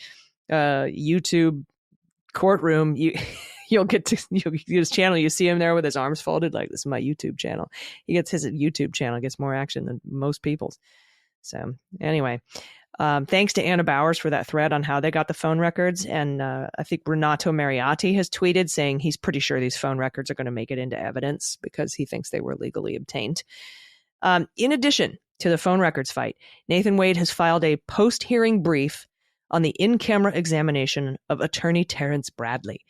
YouTube courtroom, you'll get his channel. You see him there with his arms folded, like, this is my YouTube channel. He gets his YouTube channel, gets more action than most people's. So anyway, thanks to Anna Bowers for that thread on how they got the phone records. And I think Renato Mariotti has tweeted saying he's pretty sure these phone records are going to make it into evidence because he thinks they were legally obtained. In addition to the phone records fight, Nathan Wade has filed a post-hearing brief on the in-camera examination of attorney Terrence Bradley.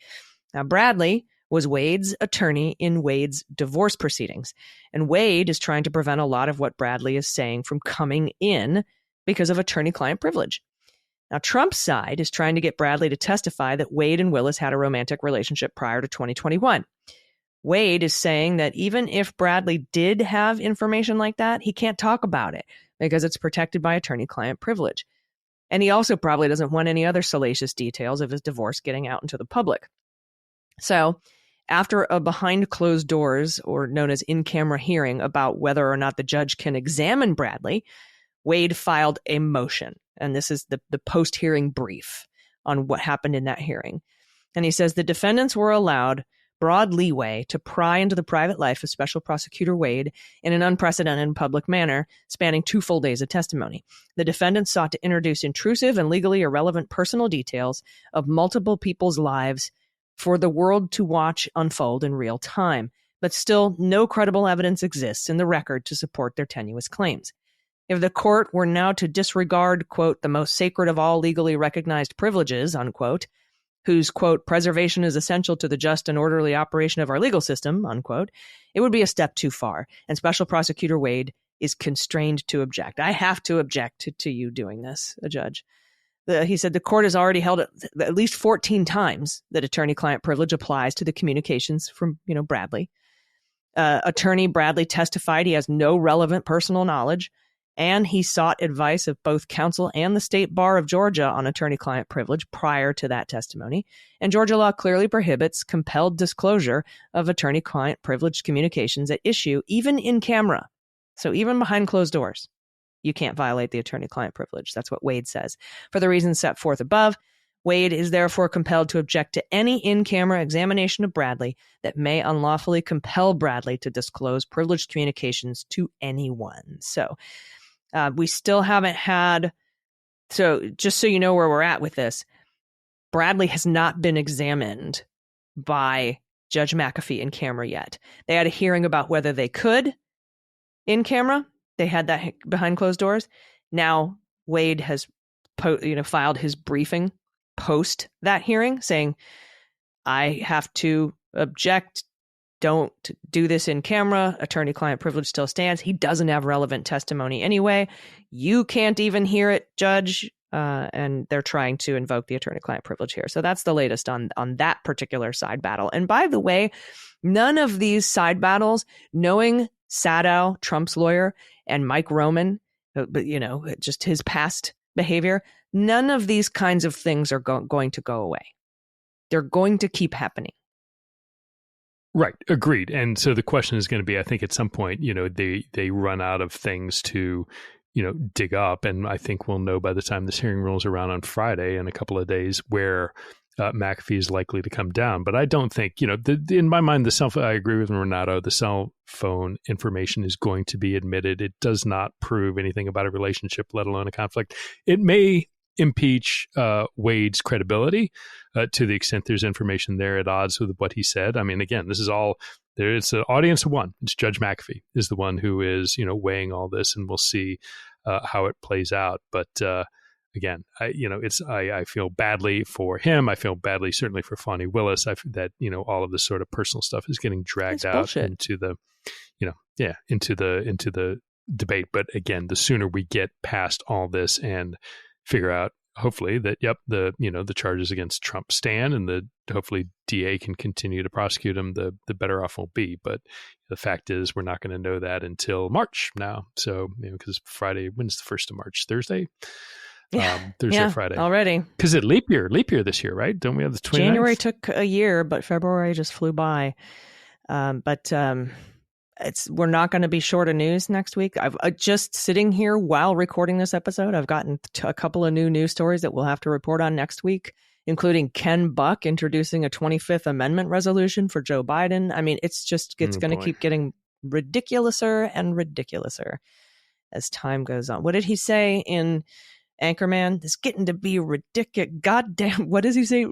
Now, Bradley was Wade's attorney in Wade's divorce proceedings. And Wade is trying to prevent a lot of what Bradley is saying from coming in because of attorney-client privilege. Now, Trump's side is trying to get Bradley to testify that Wade and Willis had a romantic relationship prior to 2021. Wade is saying that even if Bradley did have information like that, he can't talk about it because it's protected by attorney-client privilege. And he also probably doesn't want any other salacious details of his divorce getting out into the public. So, after a behind closed doors, or known as in-camera hearing, about whether or not the judge can examine Bradley, Wade filed a motion. And this is the post-hearing brief on what happened in that hearing. And he says the defendants were allowed broad leeway to pry into the private life of Special Prosecutor Wade in an unprecedented public manner, spanning 2 full days of testimony. The defendants sought to introduce intrusive and legally irrelevant personal details of multiple people's lives for the world to watch unfold in real time, but still no credible evidence exists in the record to support their tenuous claims. If the court were now to disregard, quote, the most sacred of all legally recognized privileges, unquote, whose, quote, preservation is essential to the just and orderly operation of our legal system, unquote, it would be a step too far, and Special Prosecutor Wade is constrained to object. I have to object to you doing this, a judge. He said the court has already held it at least 14 times that attorney-client privilege applies to the communications from, Bradley. Attorney Bradley testified he has no relevant personal knowledge, and he sought advice of both counsel and the State Bar of Georgia on attorney-client privilege prior to that testimony. And Georgia law clearly prohibits compelled disclosure of attorney-client privileged communications at issue, even in camera. So even behind closed doors, you can't violate the attorney-client privilege. That's what Wade says. For the reasons set forth above, Wade is therefore compelled to object to any in-camera examination of Bradley that may unlawfully compel Bradley to disclose privileged communications to anyone. So we still haven't had, so just so you know where we're at with this, Bradley has not been examined by Judge McAfee in camera yet. They had a hearing about whether they could in camera. They had that behind closed doors. Now Wade has filed his briefing post that hearing saying, I have to object. Don't do this in camera. Attorney-client privilege still stands. He doesn't have relevant testimony anyway. You can't even hear it, Judge. And they're trying to invoke the attorney-client privilege here. So that's the latest on that particular side battle. And by the way, none of these side battles, knowing Sadow, Trump's lawyer, and Mike Roman, but just his past behavior, none of these kinds of things are going to go away. They're going to keep happening. Right. Agreed. And so the question is going to be, I think at some point, they run out of things to, dig up. And I think we'll know by the time this hearing rolls around on Friday in a couple of days where McAfee is likely to come down. But I don't think, in my mind, I agree with Renato, the cell phone information is going to be admitted. It does not prove anything about a relationship, let alone a conflict. It may impeach Wade's credibility to the extent there's information there at odds with what he said. I mean, again, this is all there. It's an audience of one. It's Judge McAfee is the one who is, weighing all this, and we'll see how it plays out. But again, I feel badly for him. I feel badly certainly for Fani Willis. That all of this sort of personal stuff is getting dragged out into the, into the debate. But again, the sooner we get past all this and figure out, hopefully, that the charges against Trump stand, and hopefully DA can continue to prosecute him, the better off we'll be. But the fact is, we're not going to know that until March now. So because Friday, when's the 1st of March? Thursday. Thursday, Friday already. Because it's leap year this year, right? Don't we have the 29th? January took a year, but February just flew by. We're not going to be short of news next week. I've just sitting here while recording this episode, I've gotten a couple of new news stories that we'll have to report on next week, including Ken Buck introducing a 25th Amendment resolution for Joe Biden. I mean, it's going to keep getting ridiculouser and ridiculouser as time goes on. What did he say in Anchorman? It's getting to be ridiculous. Goddamn, what does he say?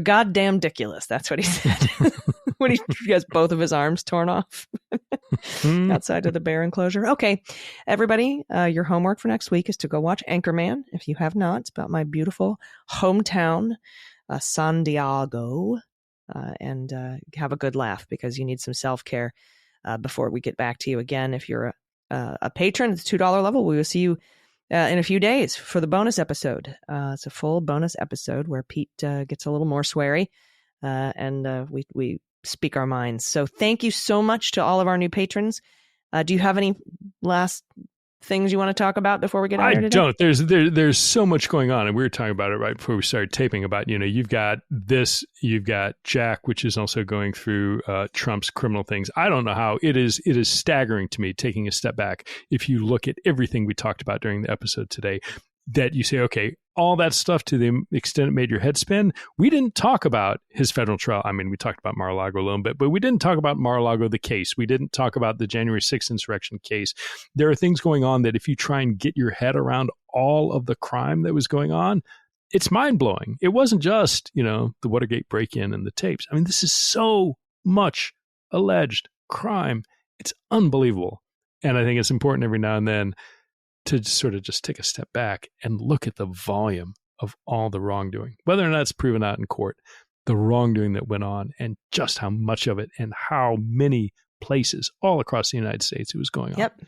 Goddamn ridiculous. That's what he said when he has both of his arms torn off outside of the bear enclosure. Okay, everybody, your homework for next week is to go watch Anchorman. If you have not, it's about my beautiful hometown, San Diego, and have a good laugh, because you need some self-care before we get back to you again. If you're a patron at the $2 level, we will see you in a few days for the bonus episode. It's a full bonus episode where Pete gets a little more sweary, and we speak our minds. So thank you so much to all of our new patrons. Do you have any last things you want to talk about before we get out of here today? I don't. There's so much going on, and we were talking about it right before we started taping about, you've got Jack, which is also going through Trump's criminal things. I don't know how it is staggering to me, taking a step back, if you look at everything we talked about during the episode today, that you say, okay, all that stuff, to the extent it made your head spin, we didn't talk about his federal trial. I mean, we talked about Mar-a-Lago a little bit, but we didn't talk about Mar-a-Lago, the case. We didn't talk about the January 6th insurrection case. There are things going on that if you try and get your head around all of the crime that was going on, it's mind-blowing. It wasn't just, the Watergate break-in and the tapes. I mean, this is so much alleged crime. It's unbelievable. And I think it's important every now and then to sort of just take a step back and look at the volume of all the wrongdoing, whether or not it's proven out in court, the wrongdoing that went on, and just how much of it and how many places all across the United States it was going on. Yep.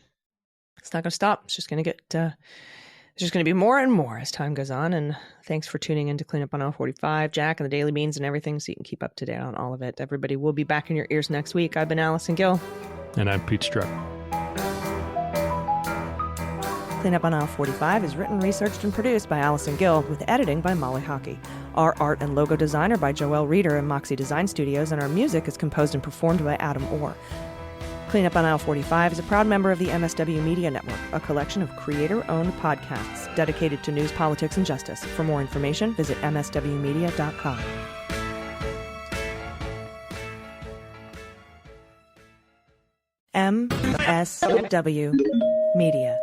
It's not going to stop. It's just going to get, it's just going to be more and more as time goes on. And thanks for tuning in to Clean Up on Aisle 45, Jack, and the Daily Beans and everything, so you can keep up to date on all of it. Everybody will be back in your ears next week. I've been Allison Gill. And I'm Pete Strzok. Clean Up on Aisle 45 is written, researched, and produced by Allison Gill, with editing by Molly Hockey. Our art and logo design are by Joelle Reeder and Moxie Design Studios, and our music is composed and performed by Adam Orr. Clean Up on Aisle 45 is a proud member of the MSW Media Network, a collection of creator-owned podcasts dedicated to news, politics, and justice. For more information, visit mswmedia.com. MSW Media.